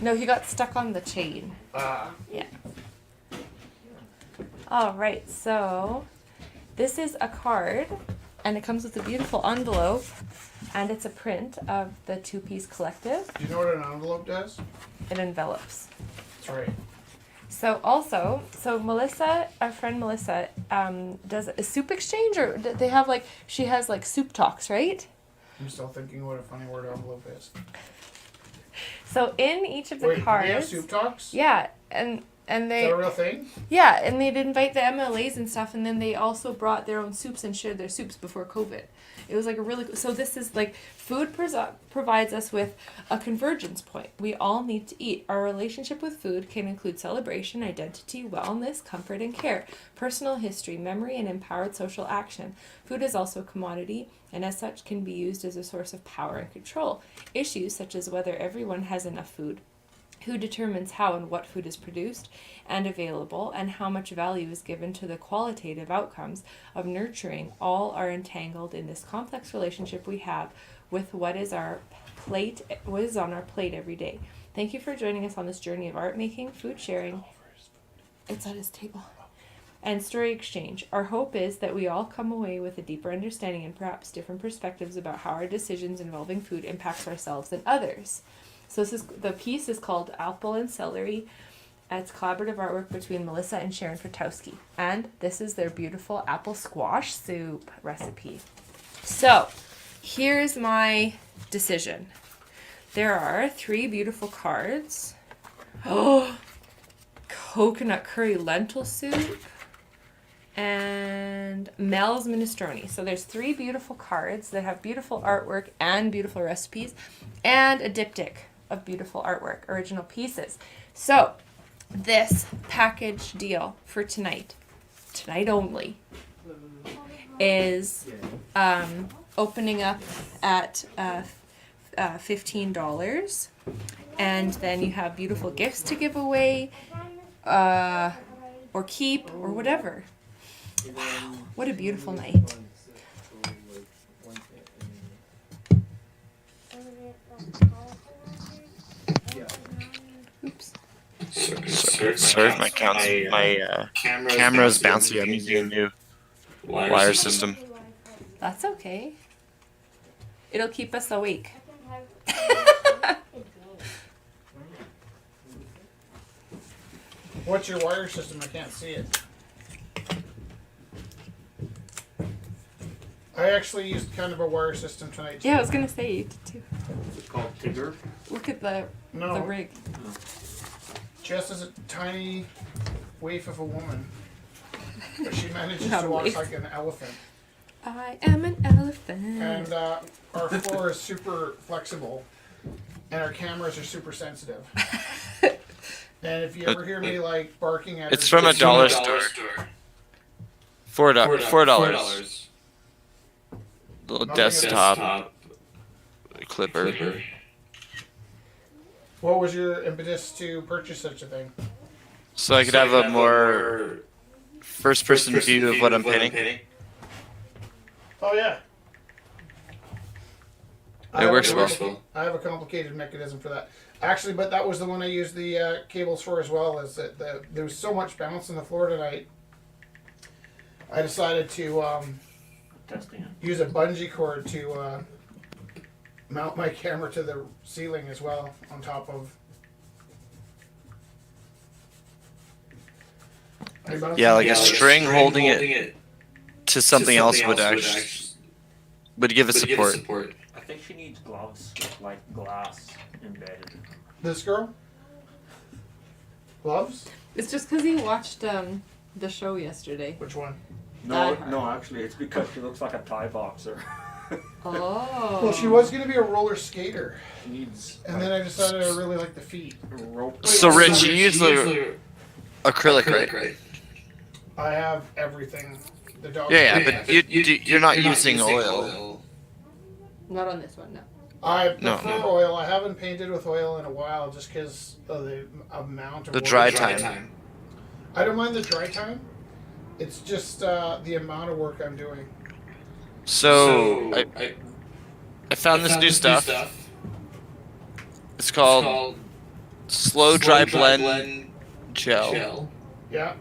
no, he got stuck on the chain. Ah. Yeah. All right, so this is a card, and it comes with a beautiful envelope, and it's a print of the Two Piece Collective. Do you know what an envelope does? It envelops. That's right. So also, Melissa, our friend Melissa, does a soup exchange, or they have like, she has like soup talks, right? I'm still thinking what a funny word envelope is. So in each of the Wait, do they have cards, soup talks? yeah, and Is they that a real thing? yeah, and they'd invite the MLAs and stuff, and then they also brought their own soups and shared their soups before COVID. It was like a really so this is like food provides us with a convergence point. We all need to eat. Our relationship with food can include celebration, identity, wellness, comfort, and care, personal history, memory, and empowered social action. Food is also a commodity, and as such can be used as a source of power and control. Issues such as whether everyone has enough food, who determines how and what food is produced and available, and how much value is given to the qualitative outcomes of nurturing, all are entangled in this complex relationship we have with what is on our plate every day. Thank you for joining us on this journey of art making, food sharing. It's at his table. And story exchange. Our hope is that we all come away with a deeper understanding and perhaps different perspectives about how our decisions involving food impacts ourselves and others. So the piece is called Apple and Celery. It's collaborative artwork between Melissa and Sharon Fratowski. And this is their beautiful apple squash soup recipe. So here's my decision. There are 3 beautiful cards. Oh, coconut curry lentil soup and Mel's minestrone. So there's 3 beautiful cards that have beautiful artwork and beautiful recipes and a diptych of beautiful artwork, original pieces. So this package deal for tonight only, is opening up at $15, and then you have beautiful gifts to give away, or keep, or whatever. Wow, what a beautiful night. Oops. Sorry if my camera's bouncy. I'm using a new wire system. That's okay. It'll keep us awake. What's your wire system? I can't see it. I actually used kind of a wire system tonight too. Yeah, I was gonna say you did too. It's called Tigger. Look at the No, rig. Jess is a tiny waif of a woman, but she manages Not to walk waif. like an elephant. I am an elephant. And our floor is super flexible, and our cameras are super sensitive. And if you ever hear me like barking at It's her, from a dollar store. $4. Little Nothing desktop clipper. what was your impetus to purchase such a thing? So I could have a more first-person view of what I'm painting. Oh yeah. It works well. I have a complicated mechanism for that. Actually, but that was the one I used the cables for as well. Is that there was so much bounce on the floor tonight. I decided to Testing it. use a bungee cord to mount my camera to the ceiling as well, on top of. Yeah, like a string holding it to something else would give it support. I think she needs gloves with like glass embedded. This girl? Gloves? It's just because he watched the show yesterday. Which one? No, That no, actually, it's because she looks like a Thai boxer. Oh. Well, she was going to be a roller skater, She needs. and then I decided I really like the feet. rope. So Rich, you use the acrylic, right? I have everything. The dog. Yeah, but you're not using oil. Not on this one, no. I No. prefer oil. I haven't painted with oil in a while, just because of the amount of The work. dry time. I don't mind the dry time. It's just the amount of work I'm doing. So I found this new stuff. It's called Slow Dry Blend Gel. Yeah.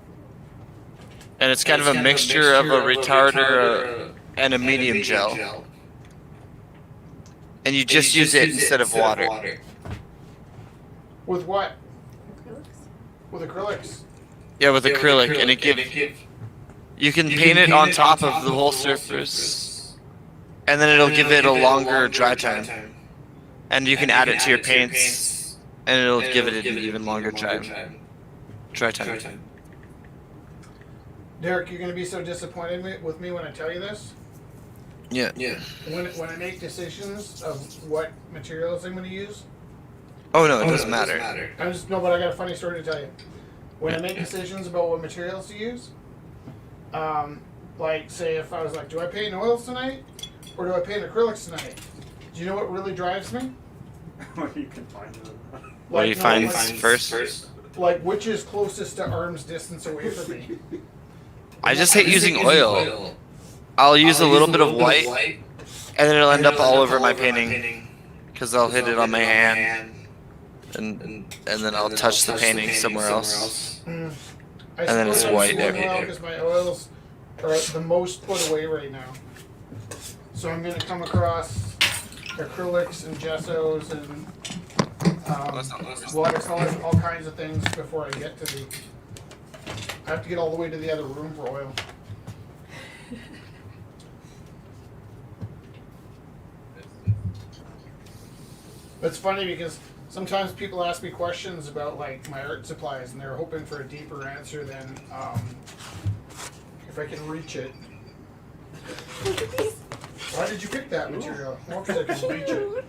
And it's kind of a mixture of a retarder and a medium gel. And you just use it instead of water. With what? Acrylics? With acrylics. Yeah, with acrylic, and you can paint it on top of the whole surface, and then it'll give it a longer dry time. And you can add it to your paints and it'll give it an even longer dry time. Derek, you're going to be so disappointed with me when I tell you this. Yeah. When I make decisions of what materials I'm going to use, Oh no, it doesn't matter. but I got a funny story to tell you. When I make decisions about what materials to use, like say if I was like, do I paint oils tonight or do I paint acrylics tonight? Do you know what really drives me? What you can find in What do you find first? Like which is closest to arm's distance away from me. I just hate using oil. I'll use a little bit of white, and then it'll end up all over my painting, because I'll hit it on my hand, and then I'll touch the painting somewhere else. And then it's white there. Because my oils are the most put away right now. So I'm going to come across acrylics and gessos and watercolors, all kinds of things before I get to the... I have to get all the way to the other room for oil. It's funny because sometimes people ask me questions about like my art supplies and they're hoping for a deeper answer than if I can reach it. Why did you pick that material? Well, because I can reach it.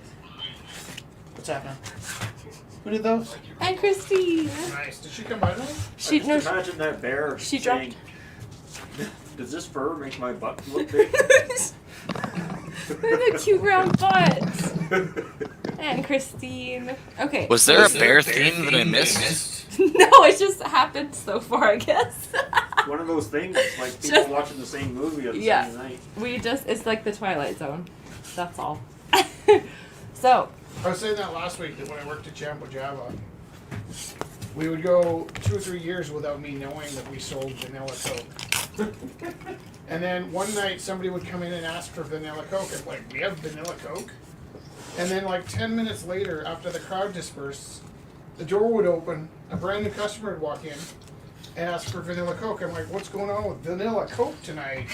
What's happening? Who did those? And Christine. Nice. Did she come by them? She no. Imagine that bear She saying, does this fur make my butt look big? Look at the cute round butt. And Christine. Okay. Was there a bear theme that I missed? No, it just happened so far, I guess. One of those things, like people watching the same movie at the same night. It's like the Twilight Zone. That's all. So. I was saying that last week that when I worked at Jambo Java, we would go 2 or 3 years without me knowing that we sold vanilla Coke. And then one night somebody would come in and ask for vanilla Coke. I'm like, we have vanilla Coke? And then like 10 minutes later, after the crowd dispersed, the door would open, a brand new customer would walk in and ask for vanilla Coke. I'm like, what's going on with vanilla Coke tonight?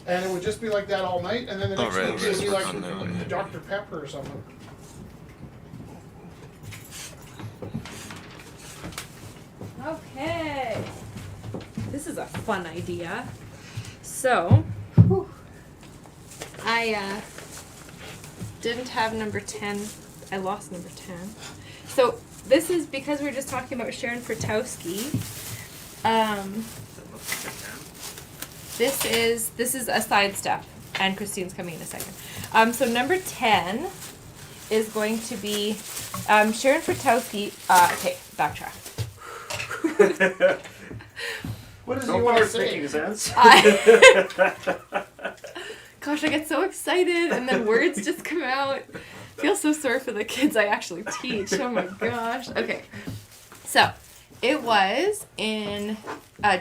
And it would just be like that all night, and then the next week it would be like Dr. Pepper or something. Okay. This is a fun idea. So, I didn't have number 10. I lost number 10. So, this is because we were just talking about Sharon Furtowski. This is a side step, and Christine's coming in a second. So number 10 is going to be Sharon Furtowski. Okay, backtrack. What does So he far want to it's say? making sense. Gosh, I get so excited, and then words just come out. I feel so sorry for the kids I actually teach. Oh my gosh. Okay, so it was in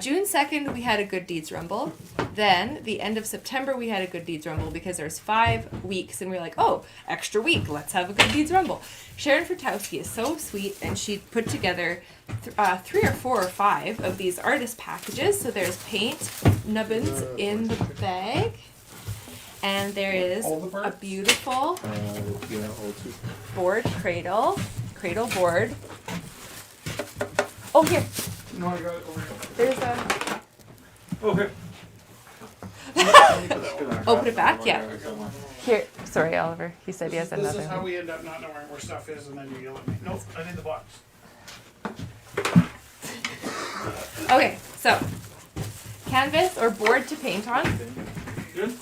June 2nd, we had a Good Deeds Rumble. Then, the end of September, we had a Good Deeds Rumble because there's 5 weeks, and we were like, oh, extra week, let's have a Good Deeds Rumble. Sharon Furtowski is so sweet, and she put together 3 or 4 or 5 of these artist packages. So there's paint nubbins in the bag, and there is a beautiful board cradle board. Oh, here. No, I got it over here. There's a... Okay. Oh, put it back? Yeah. Here. Sorry, Oliver. He said he has This another is how one. we end up not knowing where stuff is, and then you yell at me. Nope, I need the box. Okay, so canvas or board to paint on. Good.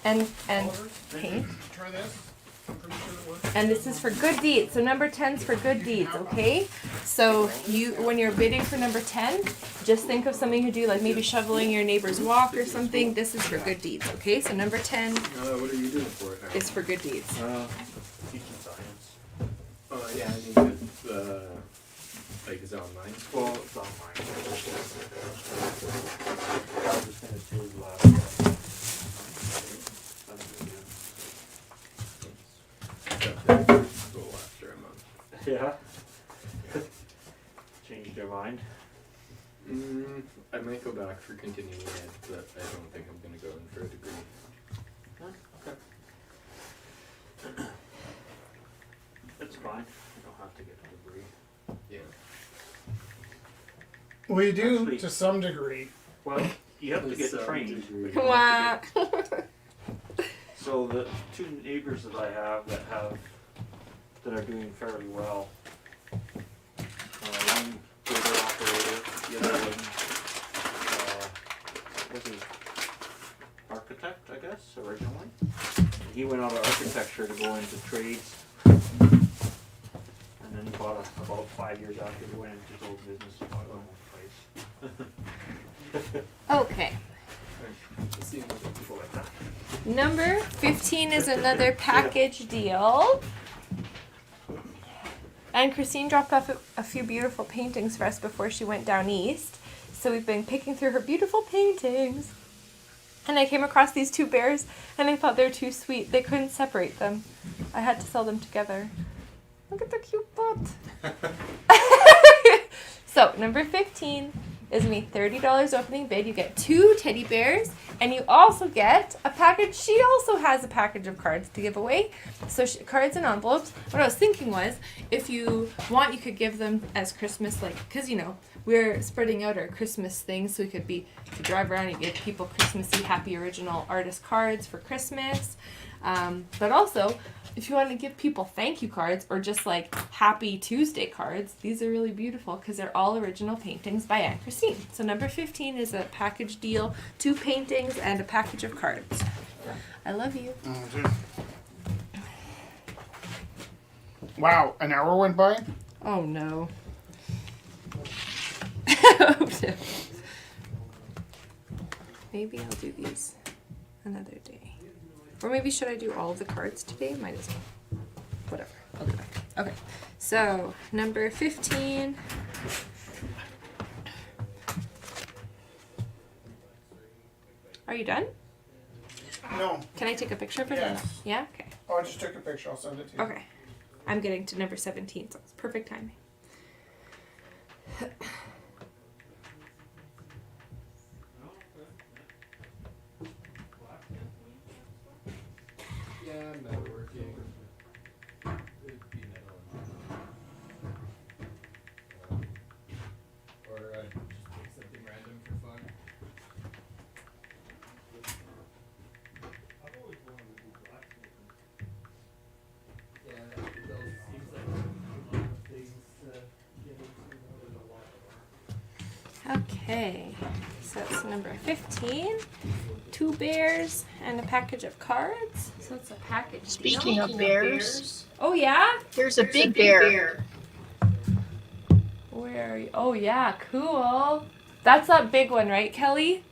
And Oliver, paint. try this. I'm pretty sure it works. And this is for good deeds. So number 10's for good deeds, okay? So when you're bidding for number 10, just think of something you do, like maybe shoveling your neighbor's walk or something. This is for good deeds, okay? So number 10 What are you doing for it? is for good deeds. Teaching science. Yeah, I mean, like, is it online? Well, it's online. I was just gonna do Go after a month. yeah. Changed your mind. I might go back for continuing ed, but I don't think I'm gonna go in for a degree. Okay. It's fine. You don't have to get We do Actually- to some degree. Well, you have to get Some trained. degree. but you have to Wah. get- So the two neighbors that I have that are doing fairly well. One builder operator, the other one was he architect, I guess, originally. He went out of architecture to go into trades. And then he bought about 5 years after he went into his old business, he bought his own place. Okay. See people like that. Number 15 is another package deal. And Christine dropped off a few beautiful paintings for us before she went down east. So we've been picking through her beautiful paintings. And I came across these two bears and I thought they were too sweet. They couldn't separate them. I had to sell them together. Look at the cute butt. So, number 15 is me $30 opening bid. You get 2 teddy bears and you also get a package. She also has a package of cards to give away. So cards and envelopes. What I was thinking was, if you want, you could give them as Christmas, like, because, you know, we're spreading out our Christmas things, so we could drive around and give people Christmassy, happy original artist cards for Christmas. But also, if you want to give people thank you cards or just like Happy Tuesday cards, these are really beautiful because they're all original paintings by Anne Christine. So number 15 is a package deal, 2 paintings and a package of cards. I love you. Wow, an hour went by? Oh no. Oh, no. Maybe I'll do these another day. Or maybe should I do all of the cards today? Might as well. Whatever. I'll do that. Okay. So, number 15. Are you done? No. Can I take a picture of it? Yes. Yeah? Okay. Oh, I just took a picture. I'll send it to you. Okay. I'm getting to number 17, so it's perfect timing. Yeah, metalworking. It'd be metal. Or just pick something random for fun. I've always wanted to do blacksmithing. Yeah, that seems like a lot of things to get into. There's a lot of art. Okay. So that's number 15. 2 bears and a package of cards. So it's a package deal. Speaking of bears, Oh yeah? here's a big bear. Where are you? Oh yeah, cool. That's that big one, right, Kelly?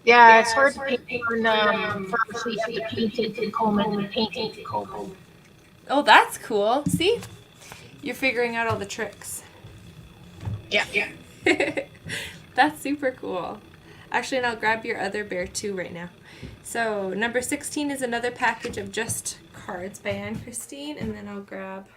Yeah, it's hard to paint on first, so you have to paint it in Coleman and paint it in Coleman. Oh, that's cool. See? You're figuring out all the tricks. Yeah. That's super cool. Actually, and I'll grab your other bear too right now. So, number 16 is another package of just cards by Anne Christine, and then I'll grab...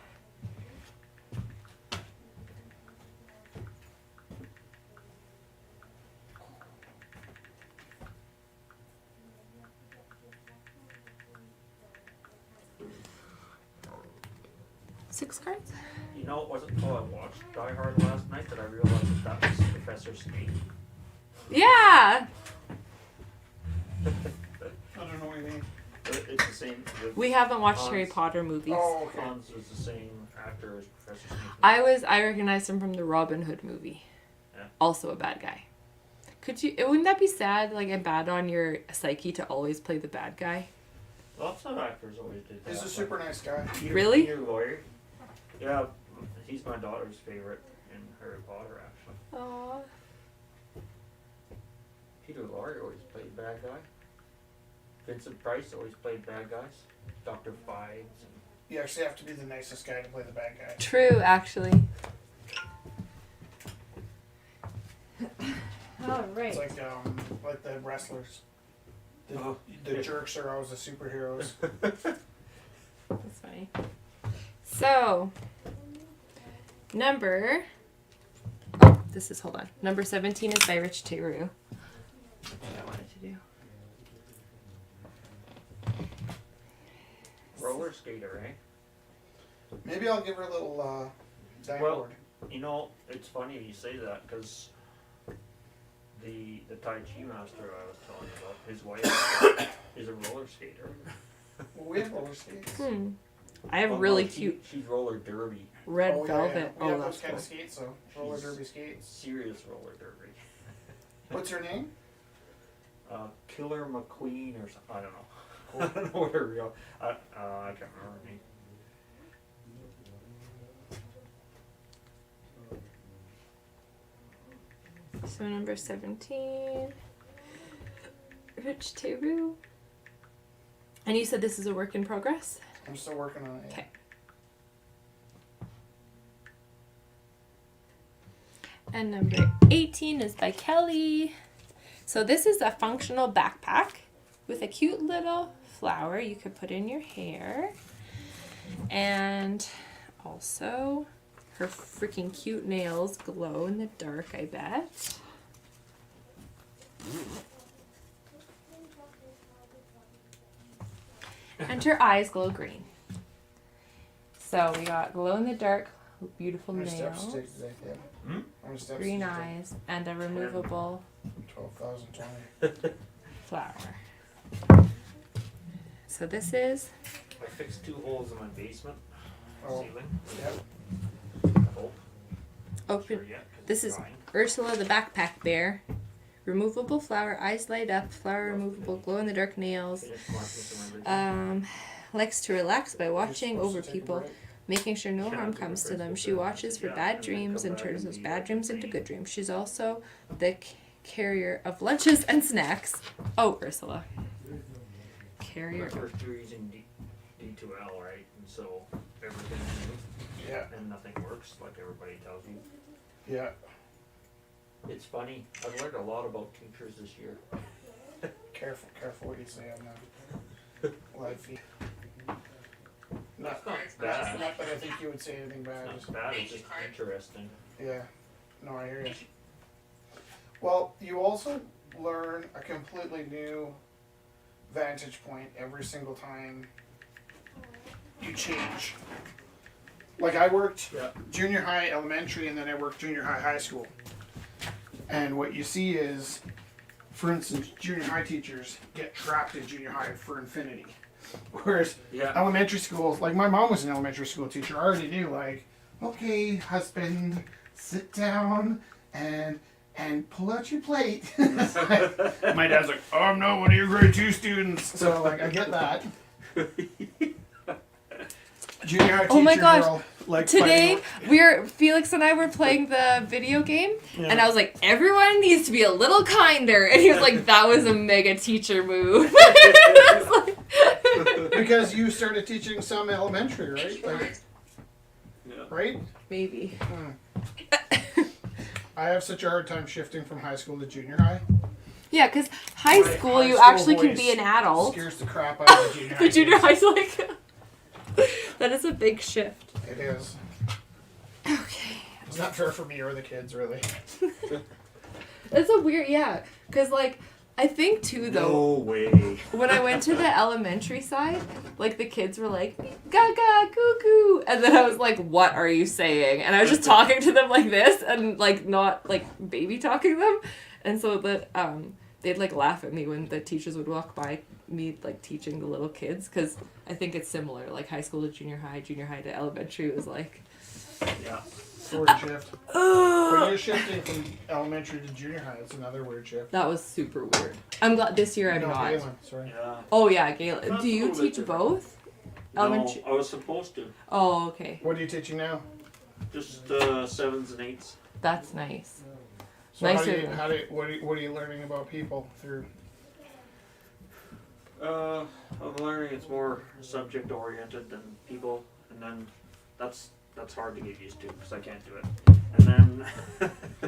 Six cards? You know, it wasn't until I watched Die Hard last night that I realized that was Professor Snape. Yeah! I don't know what you mean. It's the same. We haven't watched Hans. Harry Potter movies. Oh, okay. Hans was the same actor as Professor Snape. I recognized him from the Robin Hood movie. Yeah. Also a bad guy. Wouldn't that be sad, like and bad on your psyche to always play the bad guy? Lots of actors always did that. He's a super nice guy. Really? Peter Lawyer. Yeah, he's my daughter's favorite in Harry Potter, actually. Aww. Peter Lawyer always played bad guy. Vincent Price always played bad guys. Dr. Fives. And You actually have to be the nicest guy to play the bad guy. True, actually. All right. It's like the wrestlers. The jerks are always the superheroes. That's funny. So, number 17 is by Rich Teru. What I wanted to do. roller skater, eh? Maybe I'll give her a little Well, downward. you know, it's funny you say that because the Tai Chi master I was telling you about, his wife is a roller skater. Well, we have roller skates. I have Oh, really no, cute She's roller derby. red Oh, yeah, velvet. yeah. We Oh, have that's those kind cool. of skates, though. Roller She's- derby skates. Serious roller derby. What's her name? Killer McQueen or something. I don't know. I don't know what her real. I can't remember her name. So number 17. Rich Teru. And you said this is a work in progress? I'm still working on it. Okay. And number 18 is by Kelly. So this is a functional backpack with a cute little flower you could put in your hair. And also her freaking cute nails glow in the dark, I bet. And her eyes glow green. So we got glow in the dark, beautiful How many steps nails, did they take? Hmm? How many steps green did you take? eyes, and a removable 12,020. flower. So this is I fixed 2 holes in my basement Oh. ceiling. Yep. I hope. open. Sure yet, 'cause This it's is drying. Ursula the backpack bear. Removable flower, eyes light up, flower removable, glow in the dark nails. Finished marking some of Likes to relax by You're watching supposed over to take a people, break. making sure no Can I harm do comes the to them. principal She thing? watches for Yeah, bad and then dreams come and back turns and those be bad like dreams into green. good dreams. She's also the carrier of lunches and snacks. Oh, Ursula. Carrier My of first year using D2L, right? And so everything's new Yeah. and nothing works like everybody tells you. Yeah. It's funny. I've learned a lot about teachers this year. Careful what you say on that. Live feed. Not bad. that I think you would say anything bad. It's not bad, it's just interesting. Yeah. No, I hear you. Well, you also learn a completely new vantage point every single time you change. Like I worked Yeah. junior high, elementary, and then I worked junior high, high school. And what you see is, for instance, junior high teachers get trapped in junior high for infinity. Whereas Yeah. elementary schools, like my mom was an elementary school teacher, I already knew like, okay, husband, sit down and pull out your plate. My dad's like, oh, I'm not one of your grade 2 students. So like I get that. Junior high teacher Oh my gosh. girl, like Today, fighting- Felix and I were playing the video game, and I was like, everyone needs to be a little kinder. And he was like, that was a mega teacher move. I was like- because you started teaching some elementary, right? Like, Yeah. right? Maybe. I have such a hard time shifting from high school to junior high. Yeah, because high My school, high you school actually can voice be an adult. Scares the crap out of the junior high. The junior kids. high's like, that is a big shift. It is. Okay. It's not fair for me or the kids, really. That's a weird, yeah. Because, like, I think, too, though, No way. when I went to the elementary side, like, the kids were like, gaga, cuckoo. And then I was like, what are you saying? And I was just talking to them like this and, like, not, like, baby talking them. And so that, they'd, like, laugh at me when the teachers would walk by me, like, teaching the little kids. Because I think it's similar. Like, high school to junior high to elementary was like, Yeah. Weird shift. When you're shifting from elementary to junior high, it's another weird shift. that was super weird. I'm glad this year I'm No, not. Galen, sorry. Yeah. Oh, yeah, Galen. That's Do a you little bit teach different. both? Elementary. No, I was supposed to. Oh, okay. What are you teaching now? Just 7s and 8s. That's nice. So Nicer. what are you learning about people through? I'm learning it's more subject oriented than people, and then that's hard to get used to because I can't do it. And then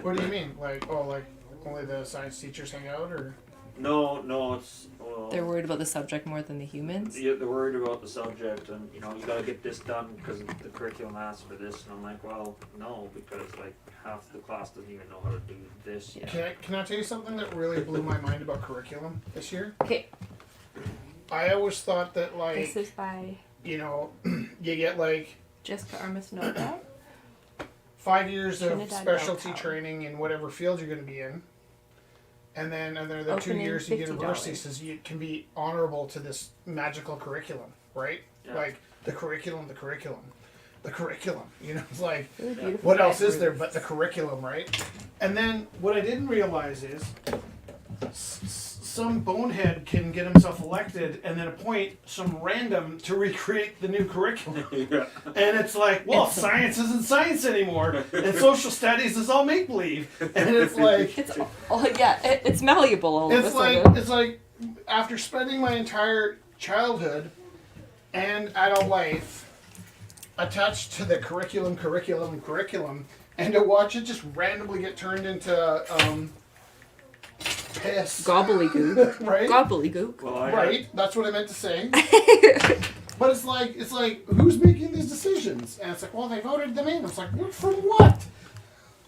What do you mean? Like only the science teachers hang out, or? no, it's well. They're worried about the subject more than the humans. Yeah, they're worried about the subject, and you gotta get this done because the curriculum asks for this, and I'm like, well, no, because like half the class doesn't even know how to do this. Yeah. Can I tell you something that really blew my mind about curriculum this year? Okay. I always thought that like This is by you get like Jessica Armis-Nova. 5 years of Trinidad specialty Del Cal. training in whatever field you're going to be in. and then the 2 Opening years of university $50. says you can be honorable to this magical curriculum, right? Yeah. Like the curriculum. You know, it's like Really beautiful what else is there libraries. but the curriculum, right? And then what I didn't realize is some bonehead can get himself elected and then appoint some random to recreate the new curriculum. Yeah. And it's like, well, science isn't science anymore, and social studies is all make believe. And it's like, It's it's malleable. All of a it's like, sudden. it's like, after spending my entire childhood and adult life attached to the curriculum, and to watch it just randomly get turned into piss, Gobbledygook. right? Gobbledygook. Well, I Right, that's what I meant to say. But it's like, who's making these decisions? And it's like, well, they voted them in. It's like, what from what?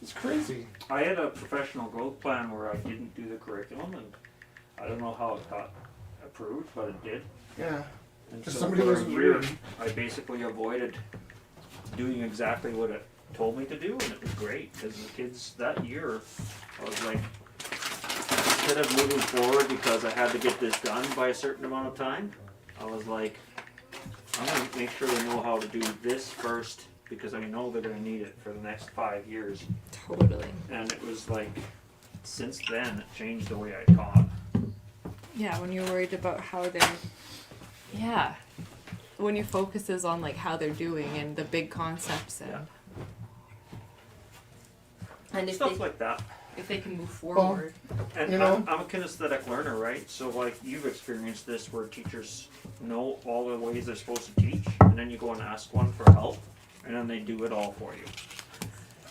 It's crazy. I had a professional growth plan where I didn't do the curriculum, and I don't know how it got approved, but it did. Yeah. And 'Cause so somebody for a wasn't year, reading. I basically avoided doing exactly what it told me to do, and it was great because the kids that year, I was like, instead of moving forward because I had to get this done by a certain amount of time, I was like, I'm gonna make sure they know how to do this first because I know they're gonna need it for the next 5 years. Totally. And it was like, since then, it changed the way I taught. Yeah, when you're worried about how they're. Yeah. When your focus is on like how they're doing and the big concepts and. Yeah. And Stuff like that. if they can move forward. And You know? I'm a kinesthetic learner, right? So like you've experienced this where teachers know all the ways they're supposed to teach, and then you go and ask one for help, and then they do it all for you.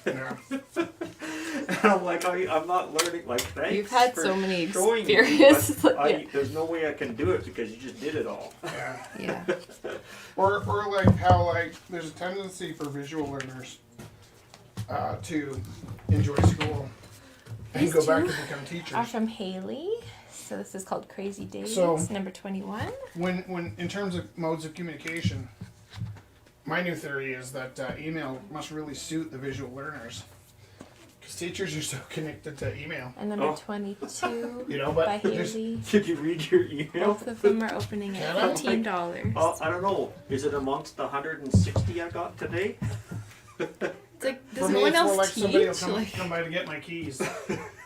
Yeah. And I'm like, I'm not learning. Like, thanks. You've had for so many showing me, experiences. but Yeah. there's no way I can do it because you just did it all. Yeah. Yeah. Or like how like there's a tendency for visual learners to enjoy school and These go back two and become teachers. Are from Haley. So this is called Crazy Days, So- number 21. When in terms of modes of communication, my new theory is that email must really suit the visual learners, because teachers are so connected to email. And number Oh. 22 You know, by but there's, Haley. Did you read your email? Both of them are opening at Yeah. $15. I don't know. Is it amongst the 160 I got today? It's like, for does me, no one it's more else like somebody will teach? come, Like, come by to get my keys.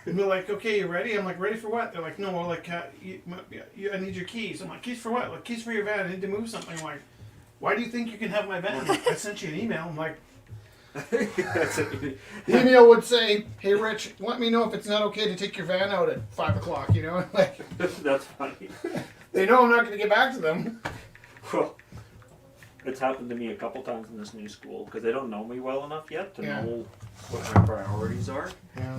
And they're like, okay, you ready? I'm like, ready for what? They're like, no, like, I need your keys. I'm like, keys for what? Like, keys for your van. I need to move something. I'm like, why do you think you can have my van? I sent you an email. I'm like, the email would say, hey, Rich, let me know if it's not okay to take your van out at 5 o'clock, you know? Like, That's funny. they know I'm not going to get back to them. Well, it's happened to me a couple times in this new school because they don't know me well enough yet to Yeah. know what my priorities are. Yeah.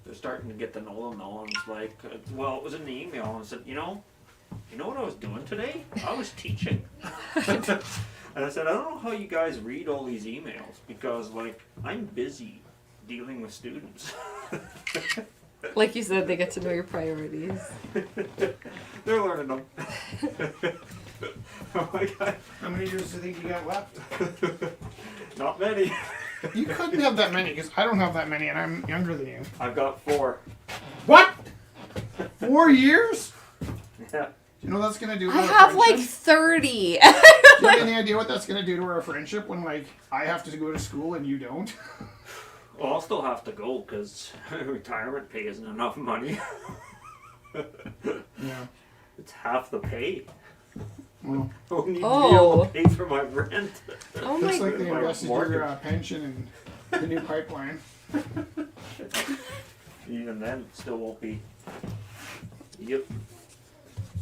They're starting to get to know them now, and it's like, well, it was in the email, and I said, you know what I was doing today? I was teaching. And I said, I don't know how you guys read all these emails because, like, I'm busy dealing with students. like you said, they get to know your priorities. They're learning them. Oh my God. How many years do you think you got left? Not many. You couldn't have that many, because I don't have that many, and I'm younger than you. I've got 4. What? 4 years? Yeah. Do you know what that's going to do to I our have like friendship? 30. Do you have any idea what that's going to do to our friendship when, like, I have to go to school and you don't? Well, I'll still have to go because retirement pay isn't enough money. Yeah. It's half the pay. Well, I need to be able Oh. to pay for my rent. Oh my looks like they My invested mortgage. your pension in the new pipeline. Even then, it still won't be. Yep.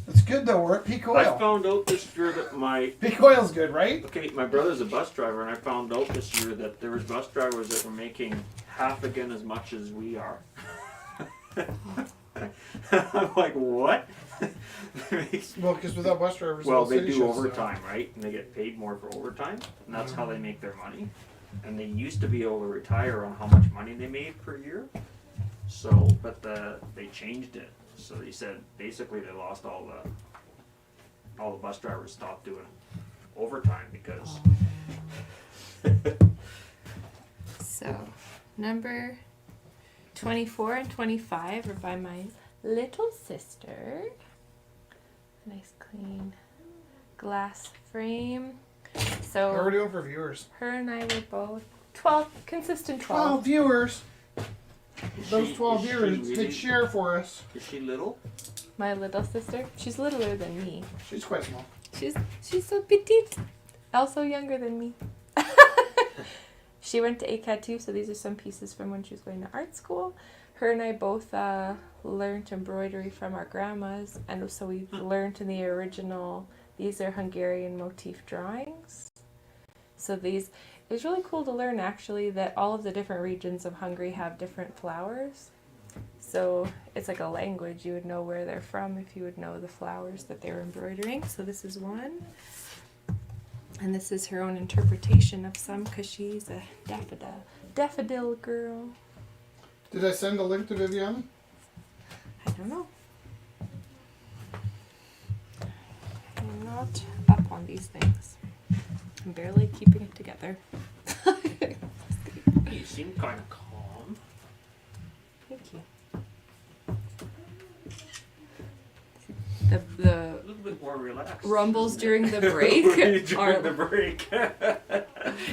That's good, though. We're at peak I oil. found out this year that Peak oil's good, right? okay, my brother's a bus driver, and I found out this year that there was bus drivers that were making half again as much as we are. I'm like, what? Well, because without bus drivers, Well, the they city do shuts down. overtime, right? And they get paid more for overtime, and that's how they make their money. And they used to be able to retire on how much money they made per year. So, but they changed it. So they said basically they lost all the bus drivers stopped doing overtime because So, number 24 and 25 are by my little sister. Nice clean glass frame. So How are we doing for viewers? her and I were both 12, consistent 12 viewers. Those She- 12 is she viewers, really- take share for us. Is she little? My little sister. She's littler than me. She's quite small. She's so petite. Also younger than me. She went to ACAD too, so these are some pieces from when she was going to art school. Her and I both learned embroidery from our grandmas, and so we learned in the original. These are Hungarian motif drawings. So these, it was really cool to learn actually that all of the different regions of Hungary have different flowers. So it's like a language. You would know where they're from if you would know the flowers that they were embroidering. So this is one. And this is her own interpretation of some, because she's a daffodil girl. Did I send a link to Viviana? I don't know. I'm not up on these things. I'm barely keeping it together. You seem kind of calm. Thank you. The A little bit more relaxed. rumbles during the break During the break.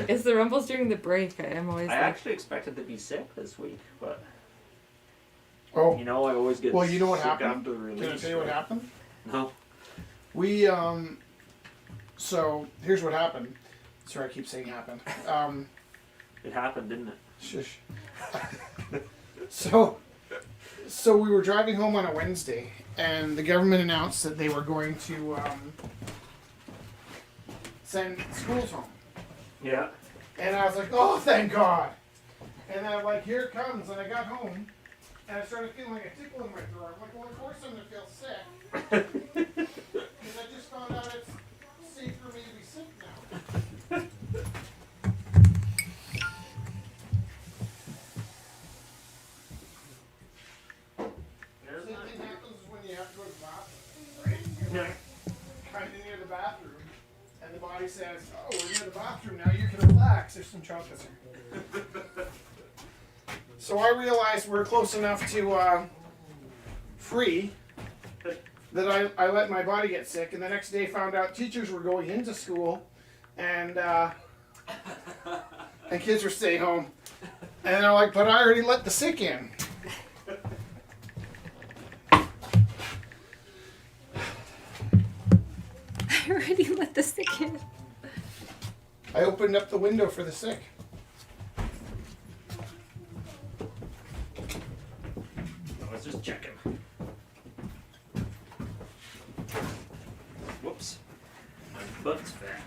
It's the rumbles during the break. I'm always I like, actually expected to be sick this week, but Oh, you know I always get well, you know what sick happened? after the release. Can I tell you what right? happened? No. We, so here's what happened. Sorry, I keep saying happened. It happened, didn't it? Shush. So we were driving home on a Wednesday, and the government announced that they were going to send schools home. Yeah. And I was like, oh, thank God. And I'm like, here it comes. And I got home, and I started feeling like a tickle in my throat. I'm like, well, of course I'm going to feel sick. Because I just found out it's safe for me to be sick now. There's Same not- thing happens when you have to go to the bathroom, right? You're like kind of near the bathroom, and the body says, oh, we're near the bathroom now, you can relax. There's some chocolates here. So I realized we're close enough to free that I let my body get sick, and the next day found out teachers were going into school, and kids were staying home. And they're like, but I already let the sick in. I already let the sick in. I opened up the window for the sick. I was just checking. Whoops. My butt's fat.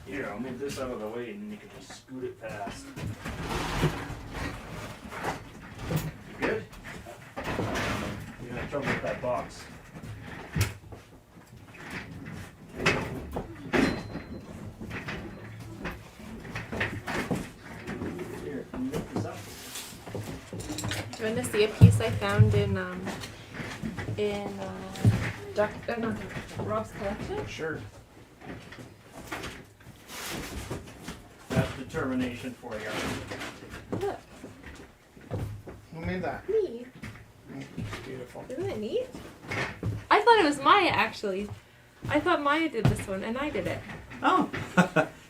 Here, I'll move this out of the way and you can just scoot it past. You good? You're gonna have trouble with that box. Here, can you lift this up? Do you want to see a piece I found in Rob's collection? Sure. That's determination for you. Look, Who made that? me. Beautiful. Isn't it neat? I thought it was Maya actually. I thought Maya did this one and I did it. Oh,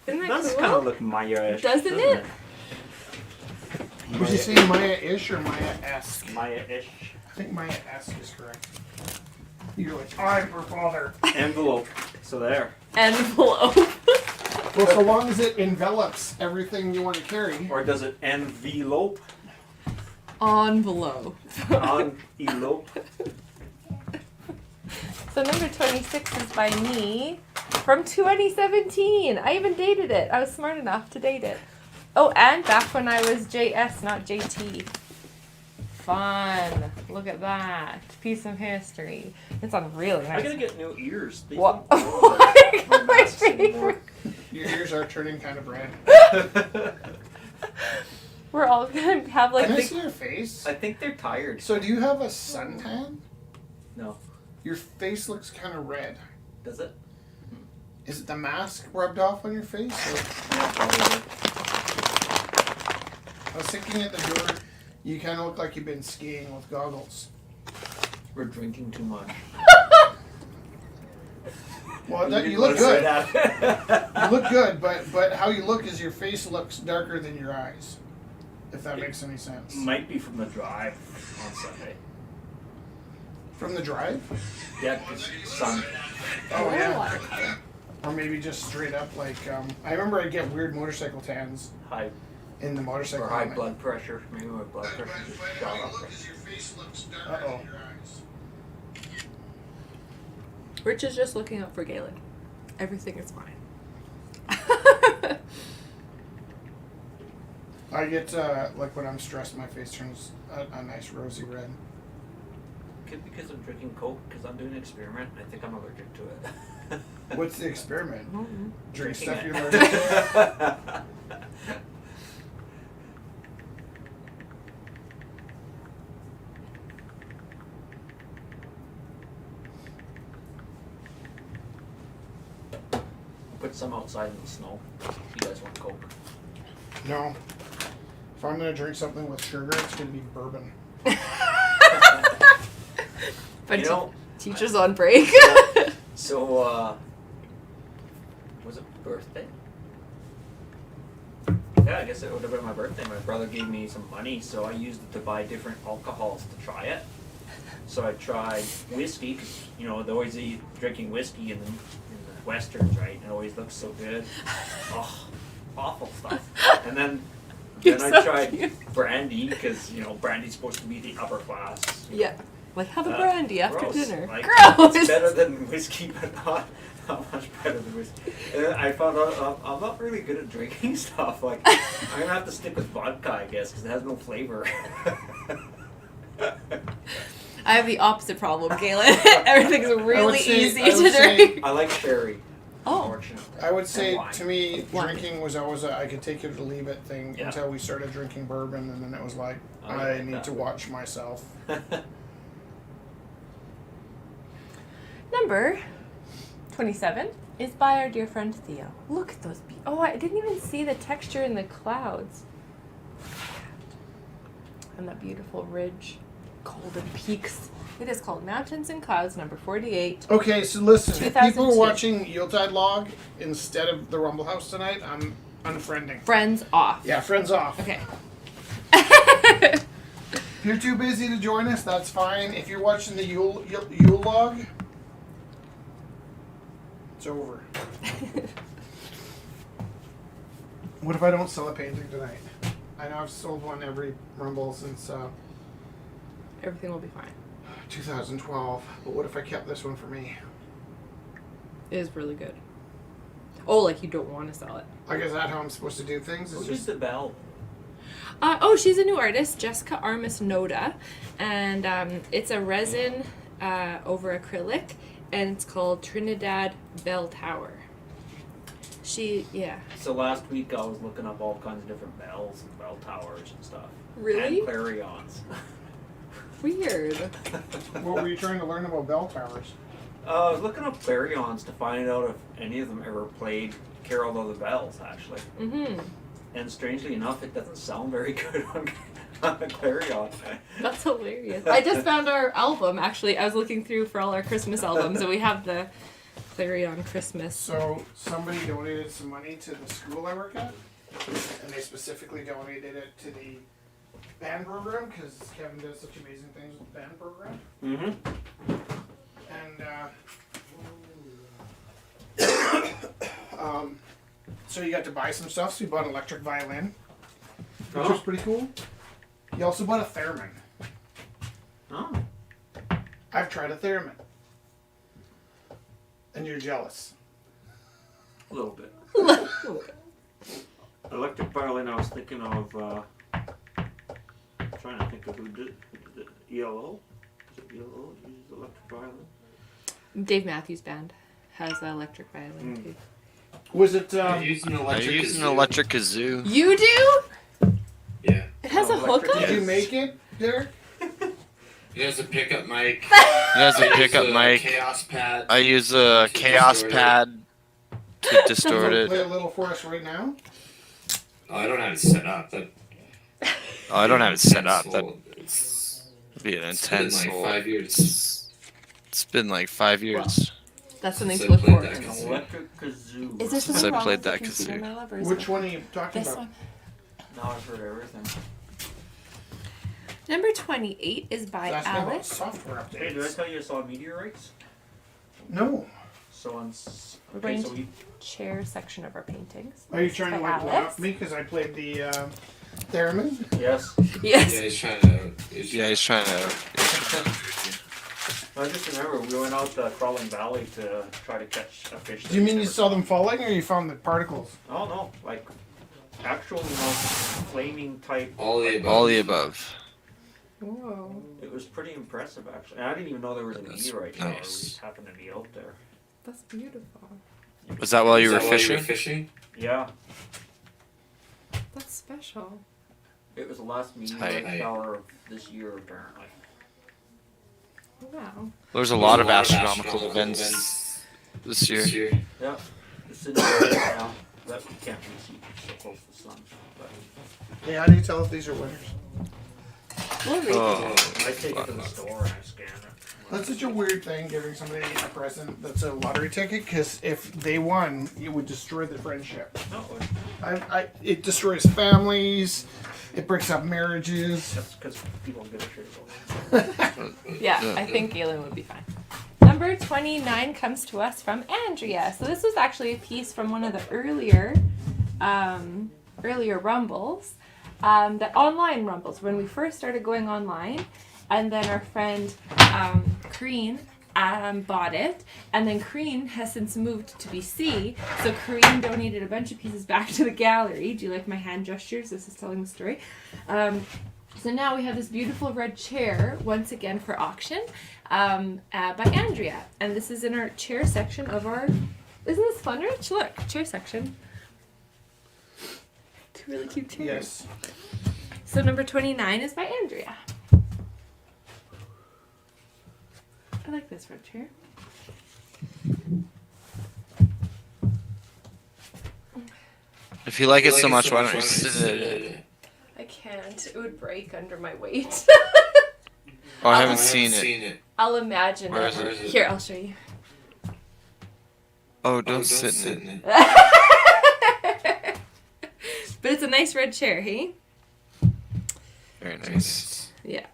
Isn't that does cool? kind of look Maya-ish, Doesn't it? Was you saying Maya-ish or Maya-esque? Maya-ish. I think Maya-esque is correct. You're like, I'm her father. Envelope. So there. Envelope. Well, so long as it envelops everything you want to carry. Or does it envelope? Envelope. On elope? So number 26 is by me from 2017. I even dated it. I was smart enough to date it. Oh, and back when I was JS, not JT. Fun. Look at that. Piece of history. It's on really I'm nice. gonna get new ears. These What? don't Oh work my for masks favorite. anymore. Your ears are turning kind of red. We're all gonna have like Can I the. see your face? I think they're tired. So do you have a suntan? No. Your face looks kind of red. Does it? Is it the mask rubbed off on your face? Or? I was thinking at the door, you kind of look like you've been skiing with goggles. We're drinking too much. Well, you look good. You look good, but how you look is your face looks darker than your eyes. If that makes any sense. Might be from the drive on Sunday. From the drive? Yeah, 'cause sun. Oh yeah. Or maybe just straight up like I remember I'd get weird motorcycle tans High in the motorcycle. or high helmet. blood pressure. Maybe my blood pressure just shot up. Uh-oh. Rich is just looking out for Galen. Everything is fine. I get like when I'm stressed, my face turns a nice rosy red. Could be because I'm drinking Coke, because I'm doing an experiment. I think I'm allergic to it. What's the experiment? Drink Drinking stuff it. you're allergic to. Put some outside in the snow. You guys want Coke? No. If I'm gonna drink something with sugar, it's gonna be bourbon. But You know, teacher's on break. So, was it birthday? Yeah, I guess it would have been my birthday. My brother gave me some money, so I used it to buy different alcohols to try it. So I tried whiskey, because, you know, they always eat drinking whiskey in the Westerns, right? It always looks so good. Oh, awful stuff. And then You're I so tried cute. brandy, because, you know, brandy's supposed to be the upper class. Yeah. Like, have a brandy after Gross. dinner. Like, Gross! It's better than whiskey, but not much better than whiskey. And then I found out I'm not really good at drinking stuff. Like, I'm gonna have to stick with vodka, I guess, because it has no flavor. I have the opposite problem, Galen. Everything's really easy I would to say- drink. I like sherry. Oh. Unfortunately. I would say And wine. to me, Wine. drinking was always a I could take it or leave it thing Yeah. until we started drinking bourbon, and then it was like I I like need that. to watch myself. Number 27 is by our dear friend Theo. Look at those oh, I didn't even see the texture in the clouds. And that beautiful ridge, golden peaks. It is called Mountains and Clouds, number 48. Okay, so listen, if people 2002. are watching Yuletide Log instead of the Rumble House tonight, I'm unfriending. Friends off. Yeah, friends off. Okay. If you're too busy to join us, that's fine. If you're watching the Yule Log, it's over. What if I don't sell a painting tonight? I know I've sold one every Rumble since Everything will be fine. 2012, but what if I kept this one for me? It is really good. Oh, like you don't want to sell it. Like, is that how I'm supposed to do things? It's Who's just the bell? She's a new artist, Jessica Armis Noda, and it's a resin over acrylic, and it's called Trinidad Bell Tower. So last week I was looking up all kinds of different bells and bell towers and stuff. Really? And clarions. Weird. what were you trying to learn about bell towers? I was looking up clarions to find out if any of them ever played Carol of the Bells, actually. Mm-hmm. And strangely enough, it doesn't sound very good on a clarion. That's hilarious. I just found our album, actually. I was looking through for all our Christmas albums, and we have the Clarion Christmas. So somebody donated some money to the school I work at, and they specifically donated it to the band program because Kevin does such amazing things with the band program. Mm-hmm. And so you got to buy some stuff. So you bought an electric violin, which Oh. was pretty cool. You also bought a theremin. Oh. I've tried a theremin, and you're jealous. A little bit. Electric violin, I was thinking of, trying to think of who did it. ELO? Is it ELO that uses electric violin? Dave Matthews Band has an electric violin, too. Was it? I use an electric kazoo. You do? Yeah. It has a Electric- hookup? Did you make it, Derek? It has a pickup mic. It has a I use pickup mic. Chaos pad. I use a chaos pad. to distort Play a it. little for us right now. Oh, I don't have it set up. That Oh, I don't have it set up. intense That'd hold. It's be an it's been intense like hold. 5 years. It's been like 5 years That's something since to I look played forward that to. kazoo. Electric kazoo. Is there since something I wrong played with the that computer, kazoo. my love, or is Which it- one are you talking This about? one. Now I've heard everything. Number 28 is by That's about Alice. software Hey, did I updates. tell you I saw meteorites? No. So on. We're Okay, going so to we. chair section of our paintings. Are you trying to By like one Alice. up me because I played the theremin? Yes. Yes. Yeah, he's trying to. Yeah, he's trying to. I just remember we went out the Crawling Valley to try to catch a fish. Do you mean you saw them falling or you found the particles? Oh no, like actual, flaming type. All the above. All the above. Whoa. It was pretty impressive actually. And I didn't even know there was a That's meteorite shower. We nice. just happened to be out there. That's beautiful. Was that while you Is were that why fishing? fishing? Yeah, That's special. it was the last meteorite Tight. shower of this year apparently. Wow. There's a lot of astronomical events this year. Yeah, it's in the area now. That we can't really see 'cause it's so close to the sun. But Hey, how do you tell if these are winners? We'll read Oh, I take it to the store and I scan it. That's such a weird thing, giving somebody a present that's a lottery ticket, because if they won, it would destroy the friendship. No, It destroys families, it breaks up marriages. that's because people give a shit about it. Yeah, I think Galen would be fine. Number 29 comes to us from Andrea. So this was actually a piece from one of the earlier rumbles, the online rumbles, when we first started going online. And then our friend Crean bought it, and then Crean has since moved to BC, so Crean donated a bunch of pieces back to the gallery. Do you like my hand gestures? This is telling the story. So now we have this beautiful red chair once again for auction by Andrea, and this is in our chair section of our. Isn't this fun, Rich? Look, chair section. Two really cute chairs. Yes. So number 29 is by Andrea. I like this red chair. If you like it so much, why don't you sit in it? I can't. It would break under my weight. Oh, I haven't seen it. I'll imagine Where it. is it? Here, I'll show you. Oh, don't sit in it. But it's a nice red chair, hey? Very nice. Yeah.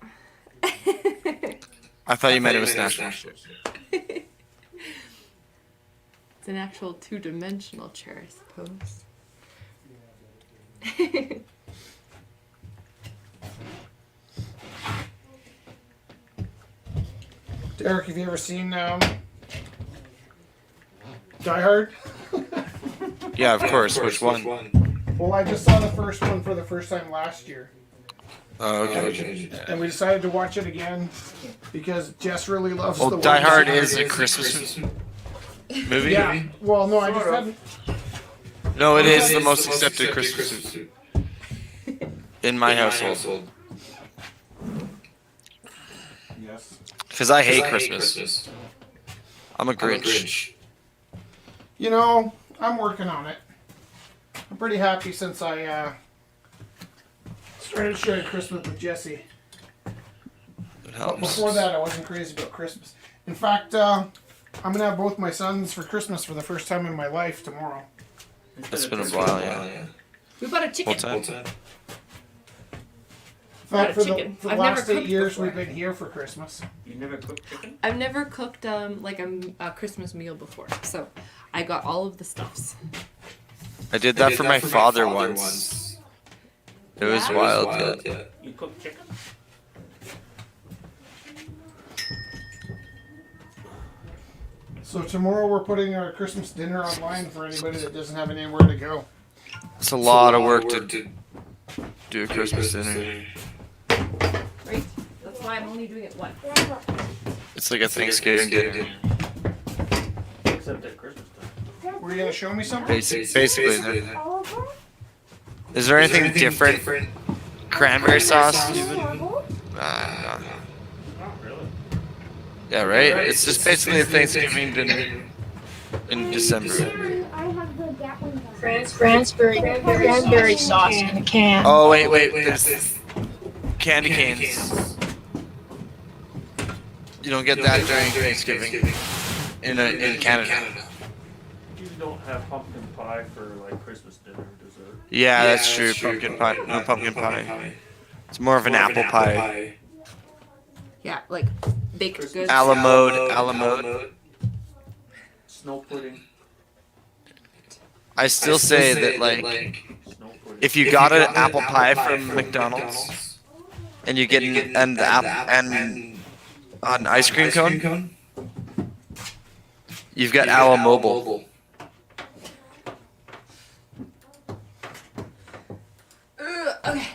I thought you meant it was national. It's an actual two-dimensional chair, I suppose. Derek, have you ever seen Die Hard? Yeah, of course. Which one? Well, I just saw the first one for the first time last year. Oh, okay. And we decided to watch it again because Jess really loves Well, the Die one- Hard is a Christmas movie. Yeah. Well, no, I just Sort of. hadn't. No, it is the most accepted Christmas movie in my household. Yes. Because I hate Christmas. I'm a Grinch. You know, I'm working on it. I'm pretty happy since I started sharing Christmas with Jesse. It But helps. before that, I wasn't crazy about Christmas. In fact, I'm gonna have both my sons for Christmas for the first time in my life tomorrow. It's been a while, yeah. We bought a chicken. Full time. In fact, for the, chicken. for the I've never last 8 cooked years, before. we've been here for Christmas. You never cooked chicken? I've never cooked like a Christmas meal before, so I got all of the stuffs. I did that for my father once. It was Yeah? wild. Yeah. You cooked chicken? So tomorrow we're putting our Christmas dinner online for anybody that doesn't have anywhere to go. It's a lot of work to do a Christmas dinner. Right? That's why I'm only doing it once. It's like a Thanksgiving dinner. Except at Christmas time. Were you gonna show me something? Basically. All of them? Is there anything different? Cranberry sauce? Marble? Nah. Oh, really? Yeah, right? It's just basically a Thanksgiving dinner in December. I have cranberry sauce in a can. Oh wait, there's candy canes. You don't get that during Thanksgiving in Canada. You don't have pumpkin pie for like Christmas dinner or dessert. Yeah, that's true. Pumpkin pie. No pumpkin pie. It's more of an apple pie. Yeah, like baked goods. A la mode. Snow pudding. I still say that like Snow pudding. if you got an apple pie from McDonald's and you get an ice cream cone, you've got Owl Mobile. Okay.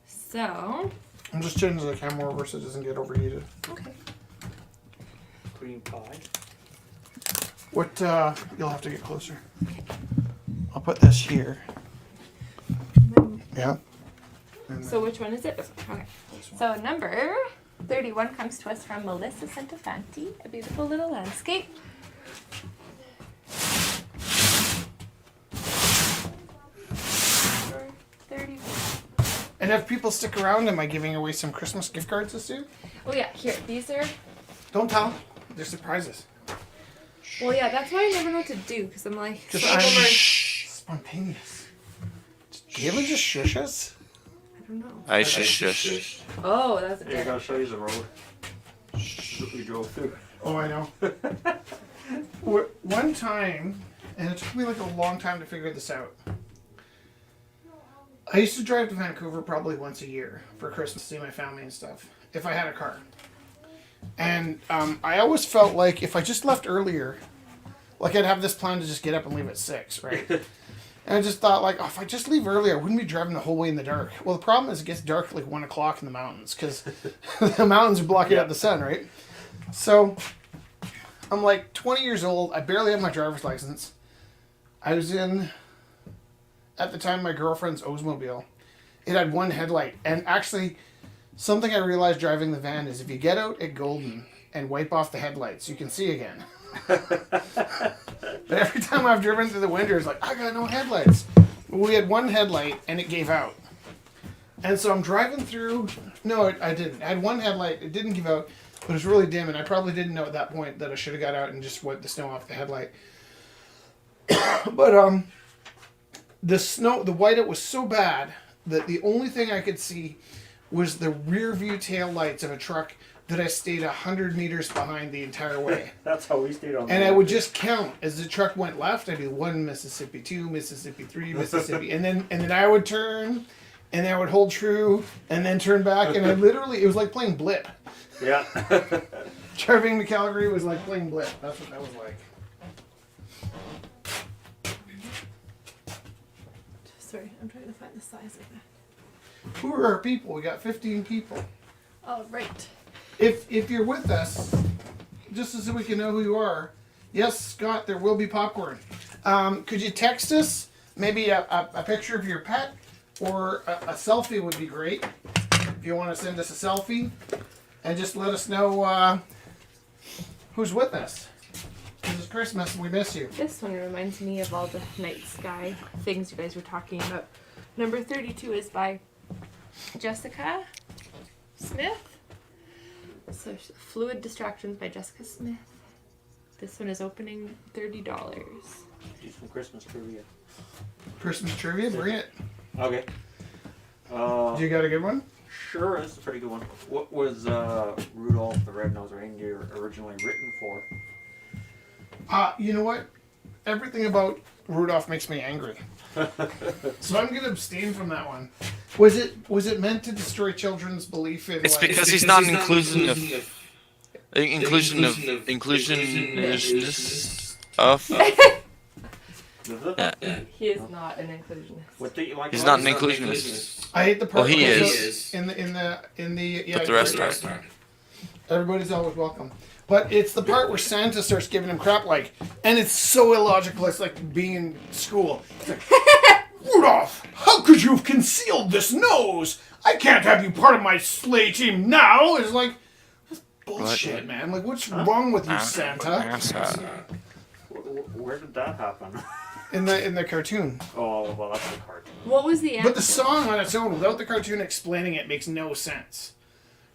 So. I'm just changing the camera over so it doesn't get overheated. Okay. Cream pie. What, you'll have to get closer. I'll put this here. Yeah. And So which one is it? This one. Okay. So number 31 comes to us from Melissa Santafanti, a beautiful little landscape. Number 31. And if people stick around, am I giving away some Christmas gift cards this year? Oh yeah, here, these are, Don't tell them. They're surprises. well yeah, that's why I never know what to do, because I'm like, Because some of them I'm are, spontaneous. Do you ever just shush us? I don't know. I shush. Oh, that's a Hey, I good. gotta show you the road. That we drove through. Oh, I know. One time, and it took me like a long time to figure this out. I used to drive to Vancouver probably once a year for Christmas to see my family and stuff, if I had a car. And I always felt like if I just left earlier, like I'd have this plan to just get up and leave at 6, right? And I just thought like, oh, if I just leave earlier, I wouldn't be driving the whole way in the dark. Well, the problem is it gets dark at like 1 o'clock in the mountains because the mountains are blocking out the sun, right? So I'm like 20 years old. I barely have my driver's license. I was in, at the time, my girlfriend's Oldsmobile. It had one headlight. And actually, something I realized driving the van is if you get out at Golden and wipe off the headlights, you can see again. But every time I've driven through the winter, it's like, I got no headlights. We had one headlight and it gave out. And so I'm driving through. No, I didn't. I had one headlight. It didn't give out, but it was really dim. And I probably didn't know at that point that I should have got out and just wiped the snow off the headlight. But the whiteout was so bad that the only thing I could see was the rear view tail lights of a truck that I stayed 100 meters behind the entire way. That's how we stayed on. And I would just count as the truck went left. I'd be 1 Mississippi, 2 Mississippi, 3 Mississippi, and then I would turn, and I would hold true, and then turn back, and I literally it was like playing Blip. Yeah. Driving to Calgary was like playing Blip. That's what that was like. Sorry, I'm trying to find the size of that. Who are our people? We got 15 people. Oh, right. If you're with us, just so we can know who you are, yes, Scott, there will be popcorn. Could you text us maybe a picture of your pet or a selfie would be great. If you want to send us a selfie and just let us know who's with us. This is Christmas and we miss you. This one reminds me of all the night sky things you guys were talking about. Number 32 is by Jessica Smith. So Fluid Distractions by Jessica Smith. This one is opening $30. Do some Christmas trivia. Christmas trivia, bring it. Okay. You got a good one? Sure, this is a pretty good one. What was Rudolph the Red-Nosed Reindeer originally written for? You know what? Everything about Rudolph makes me angry. So I'm gonna abstain from that one. Was it meant to destroy children's belief in? It's like, because he's not inclusionist of. Yeah. He is not an inclusionist. What do you like? He's not an inclusionist. I hate the part. Well, he where is. in the yeah. But the rest aren't. Everybody's always welcome. But it's the part where Santa starts giving him crap, like, and it's so illogical. It's like being in school. It's like, Rudolph, how could you have concealed this nose? I can't have you part of my sleigh team now. It's like, that's bullshit, man. Like, what's wrong with you, Santa? Where did that happen? in the cartoon. Oh, well, that's the cartoon. What was the answer? But the song on its own, without the cartoon explaining it, makes no sense.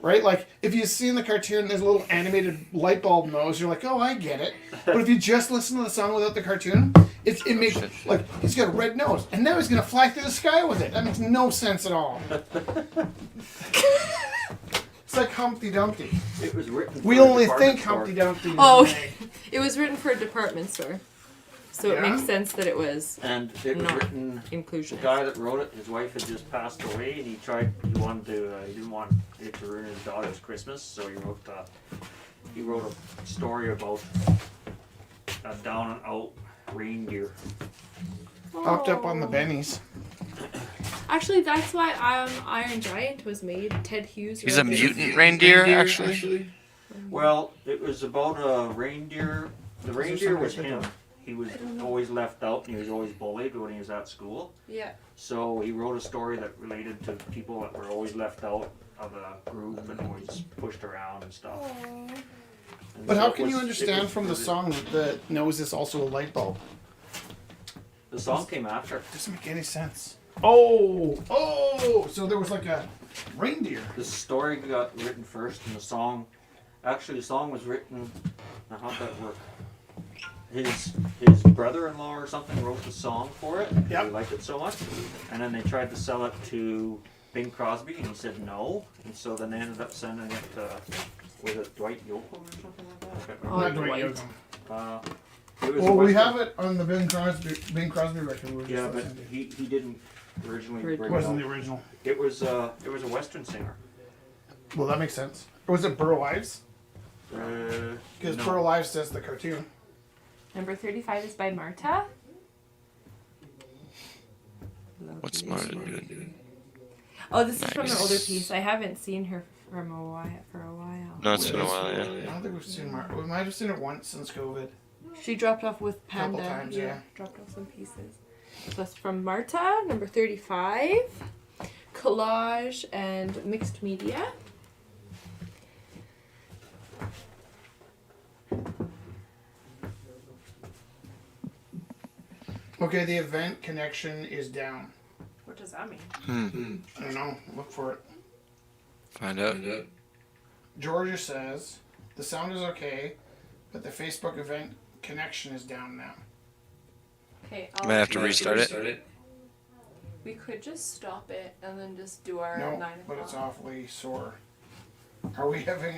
Right? Like, if you see in the cartoon, there's a little animated light bulb nose, you're like, oh, I get it. But if you just listen to the song without the cartoon, it makes, like, he's got a red nose, and now he's going to fly through the sky with it. That makes no sense at all. It's like Humpty Dumpty. It was written. We for a only department think store. Humpty Dumpty. Oh, is okay. It was written for a department store. So it Yeah? makes sense that it was And it was not written. The inclusion. guy that wrote it, his wife had just passed away, and he wanted to, he didn't want it to ruin his daughter's Christmas, so he wrote a story about a down and out reindeer. Popped up on the bennies. Actually, that's why Iron Giant was made. Ted Hughes. He's a wrote it. mutant reindeer, actually. Well, it was about a reindeer. The reindeer was him. He was always left out, and he was always bullied when he was at school. Yeah. So he wrote a story that related to people that were always left out of a group and always pushed around and stuff. And But so how it can you was- understand it was- from the song that the nose is also a light bulb? The song came after. It doesn't make any sense. Oh! So there was like a reindeer. The story got written first, and the song was written. Now how'd that work? His brother-in-law or something wrote the song for it. Yep. He liked it so much, and then they tried to sell it to Bing Crosby, and he said no. And so then they ended up sending it to, was it Dwight Yoakam or something like that? I can't remember. Not Dwight Dwight. Yoakam. It was Well, a we Western- have it on the Bing Crosby record. We were just Yeah, but listening to. he didn't originally It bring It wasn't it the up. original. It was a Western singer. Well, that makes sense. Or was it Burl Ives? Because No. Burl Ives says the cartoon. Number 35 is by Marta. What's Marta doing? Oh, this is from an Nice. older piece. I haven't seen her for a while. No, it's been a while, yeah. I don't think we've seen Mark. We might have seen it once since COVID. She dropped off with Couple Panda. times, yeah. Dropped off some pieces. So that's from Marta, number 35. Collage and mixed media. Okay, the event connection is down. What does that mean? I don't know. Look for it. Find out. Georgia says the sound is okay, but the Facebook event connection is down now. Okay, Might have to restart it. we could just stop it and then just do our No, 9 but it's o'clock. awfully sore. Are we having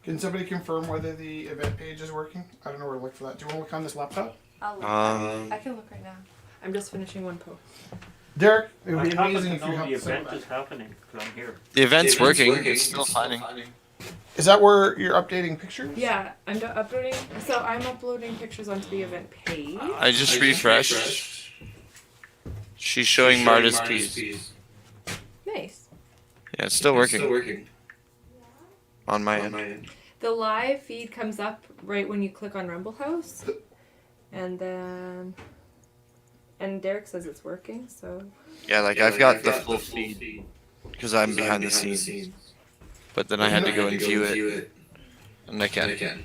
Can somebody confirm whether the event page is working? I don't know where to look for that. Do you want to look on this laptop? I'll look. I can look right now. I'm just finishing one post. Derek, it would I be happen amazing to if you know helped the us out event with is that. happening because I'm here. The event's working. It's still finding. Is that where you're updating pictures? Yeah, I'm uploading. So I'm uploading pictures onto the event page. I just refreshed. She's showing Marta's piece. Nice. Yeah, it's still working. On my end. The live feed comes up right when you click on Rumble House. And then. And Derek says it's working, so. Yeah, like I've got the full feed because I'm behind the scenes. But then I had to go and view it, and I can't.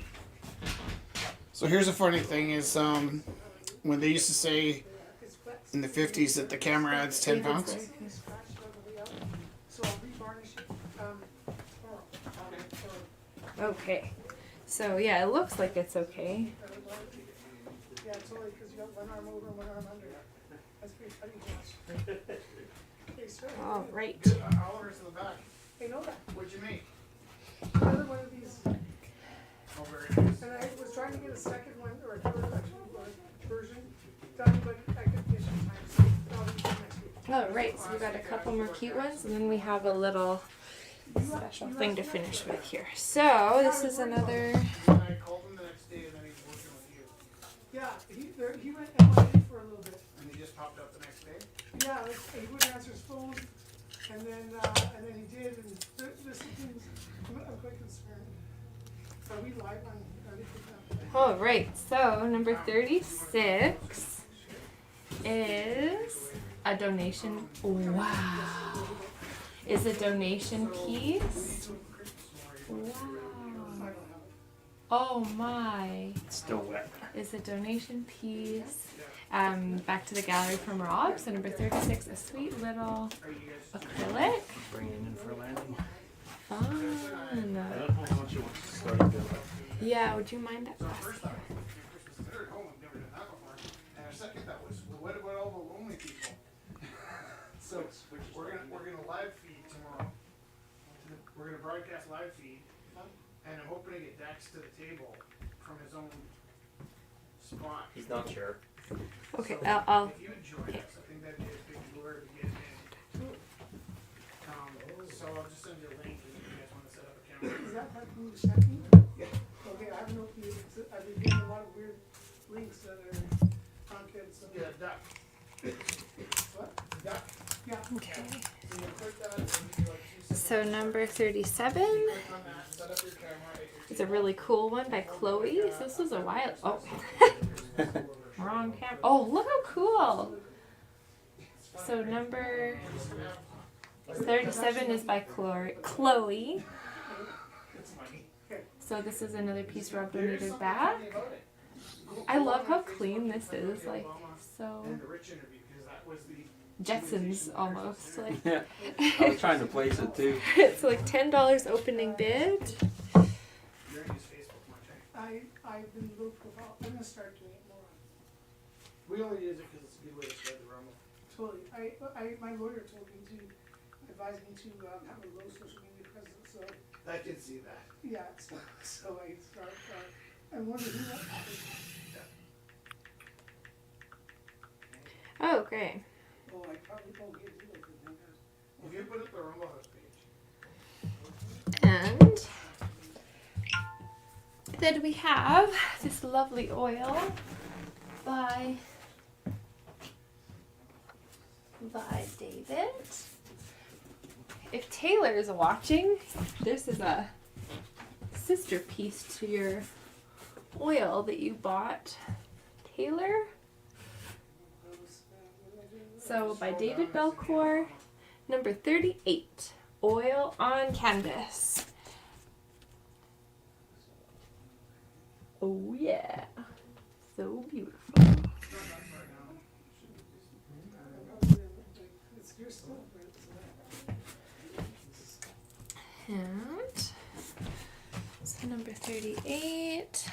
So here's a funny thing is when they used to say in the 50s that the camera adds 10 pounds. Okay. So yeah, it looks like it's okay. Yeah, it's only because you got one arm over and one arm under. That's pretty funny, Josh. Hey, sir. All right. Oliver's in the back. I know that. What'd you make? Another one of these. Oh, very nice. And I was trying to get a second one, or a third actually, version done, but I couldn't finish in time, so I'll do it next week. All right. So we got a couple more cute ones, and then we have a little special thing to finish with here. So this is another. And I called him the next day and then he's working with you. Yeah, he went MIA for a little bit. And he just popped up the next day. Yeah, he wouldn't answer his phone, and then he did, and there's some things, I'm quite concerned. Are we live on, are they picking up? All right. So number 36 is a donation. Wow. Is a donation piece Wow. Oh my. It's still wet. Is a donation piece. Back to the gallery from Rob. So number 36, a sweet little acrylic. Bring it in for a landing. Fun. I don't know how much it was starting to look. Yeah, would you mind that? First thought, they're at home, I've never done that before. And our second thought was, well, what about all the lonely people? So we're gonna live feed tomorrow. We're gonna broadcast live feed, and I'm hoping to get Dax to the table from his own spot. He's not sure. Okay, So I'll. if you enjoy this, I think that'd be a big lure to get in. So I'll just send you a link if you guys want to set up a camera. Is that part from the second? Okay, I haven't opened it. I've been getting a lot of weird links that are content. So Yeah, duck. what? Duck. Yeah. Okay. So you click that, and you do like 2 seconds. So number 37 Click on that, set up your camera. is a really cool one by Chloe. So this was a while. Oh, wrong camera. Oh, look how cool. So number 37 is by Chloe. So this is another piece Rob donated back. I love how clean this is. Like, so Jetsons almost. Like, Yeah. I was trying to place it too. it's like $10 opening bid. I've been low profile. I'm gonna start doing it more. We only use it because it's a good way to spread the rumble. Totally. My lawyer told me to advise me to have a low social media presence. So I did see that. yeah. So I start. I wonder who that is. Oh, great. Oh, I probably won't get to it. If you put it the rumble house page. And then we have this lovely oil by David. If Taylor is watching, this is a sister piece to your oil that you bought, Taylor. So by David Belcourt, number 38, oil on canvas. Oh yeah, so beautiful. And so number 38.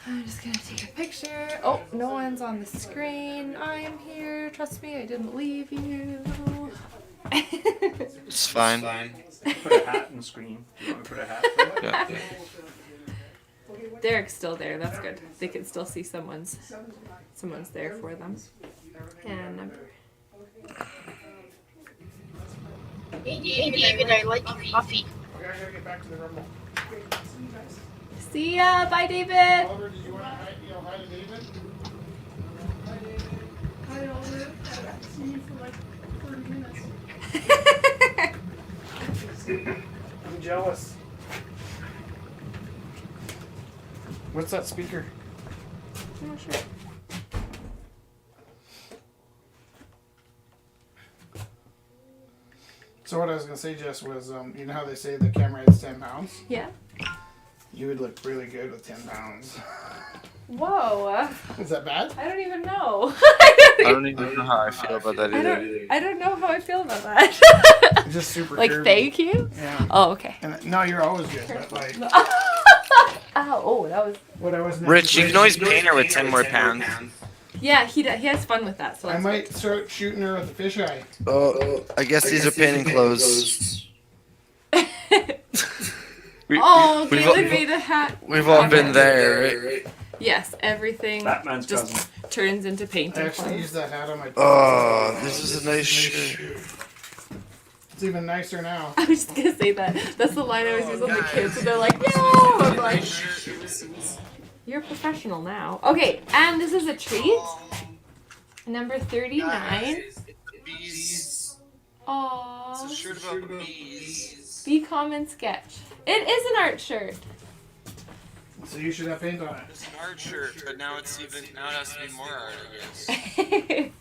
I'm just gonna take a picture. Oh, no one's on the screen. I am here. Trust me, I didn't leave you. It's fine. Put a hat in the screen. You want me to put a hat? Yeah. Derek's still there. That's good. They can still see someone's there for them. And number. Hey David, I like your coffee. Okay, I gotta get back to the rumble. See ya. Bye, David. Oliver, did you want to hi to David? I don't I've seen you for like 30 minutes. I'm jealous. What's that speaker? I'm not sure. So what I was gonna say, Jess, was you know how they say the camera head's 10 pounds? Yeah. You would look really good with 10 pounds. Whoa. Is that bad? I don't even know. I don't even know how I feel about that either. I don't know how I feel about that. Just super Like, curvy. thank you? Yeah. Oh, okay. And no, you're always good, but like Ow, oh, that was. what I was. Rich, you can always paint her with 10 more pounds. Yeah, he has fun with that. So I that's might start shooting her with the fisheye. Oh, I guess these are painting clothes. Oh, we've Galen all- made a hat. We've all been there, right? Yes, everything Batman's just cousin. turns into I painting actually clothes. used that hat on my. Oh, this is a nice shirt. It's even nicer now. I was just gonna say that. That's the line I always use on the kids, and they're like, "No!" I'm like, "You're a professional now." Okay, and this is a treat. Number 39. Bees. Aww. It's a shirt about bees. Be calm and sketch. It is an art shirt. So you should have paint on it. It's an art shirt, but now it has to be more art, I guess.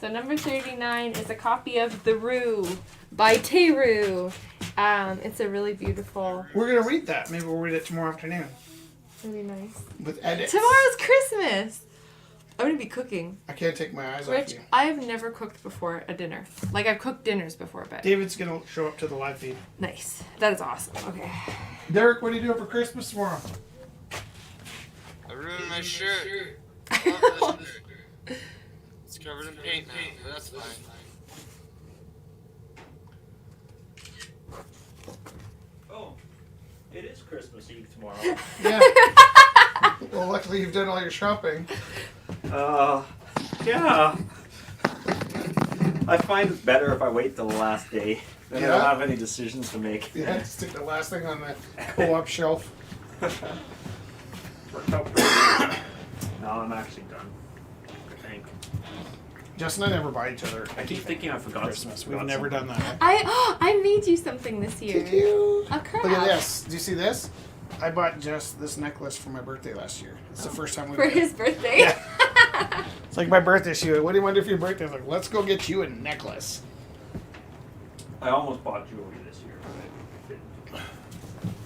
So number 39 is a copy of The Roo by Teru. It's a really beautiful, We're gonna read that. Maybe we'll read it tomorrow afternoon really nice. with edits. Tomorrow's Christmas. I'm gonna be cooking. I can't take my eyes off Rich, you. I've never cooked before a dinner. Like I've cooked dinners before, but David's gonna show up to the live feed. nice. That is awesome. Okay. Derek, what are you doing for Christmas tomorrow? I ruined my shirt. I love this shirt. It's covered in paint now, but that's fine. Oh, it is Christmas Eve tomorrow. Yeah. Well, luckily you've done all your shopping. Yeah. I find it better if I wait till the last day. Then I don't Yeah? have any decisions to make. Yeah, stick the last thing on the co-op shelf. Worked out pretty. No, I'm actually done. I think. Justin and I never buy each other I keep thinking I forgot Christmas. We've forgot never something. done that. I made you something this year. Did you? A crab. Look at this. Do you see this? I bought just this necklace for my birthday last year. It's the first time we For his birthday. Yeah. It's like my birthday. She went, what do you want to do for your birthday? I was like, let's go get you a necklace. I almost bought jewelry this year, but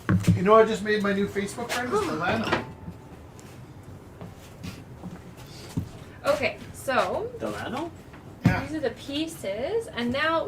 I didn't. You know, I just made my new Facebook friend. It's Delano. Okay, so Delano? Yeah. these are the pieces, and now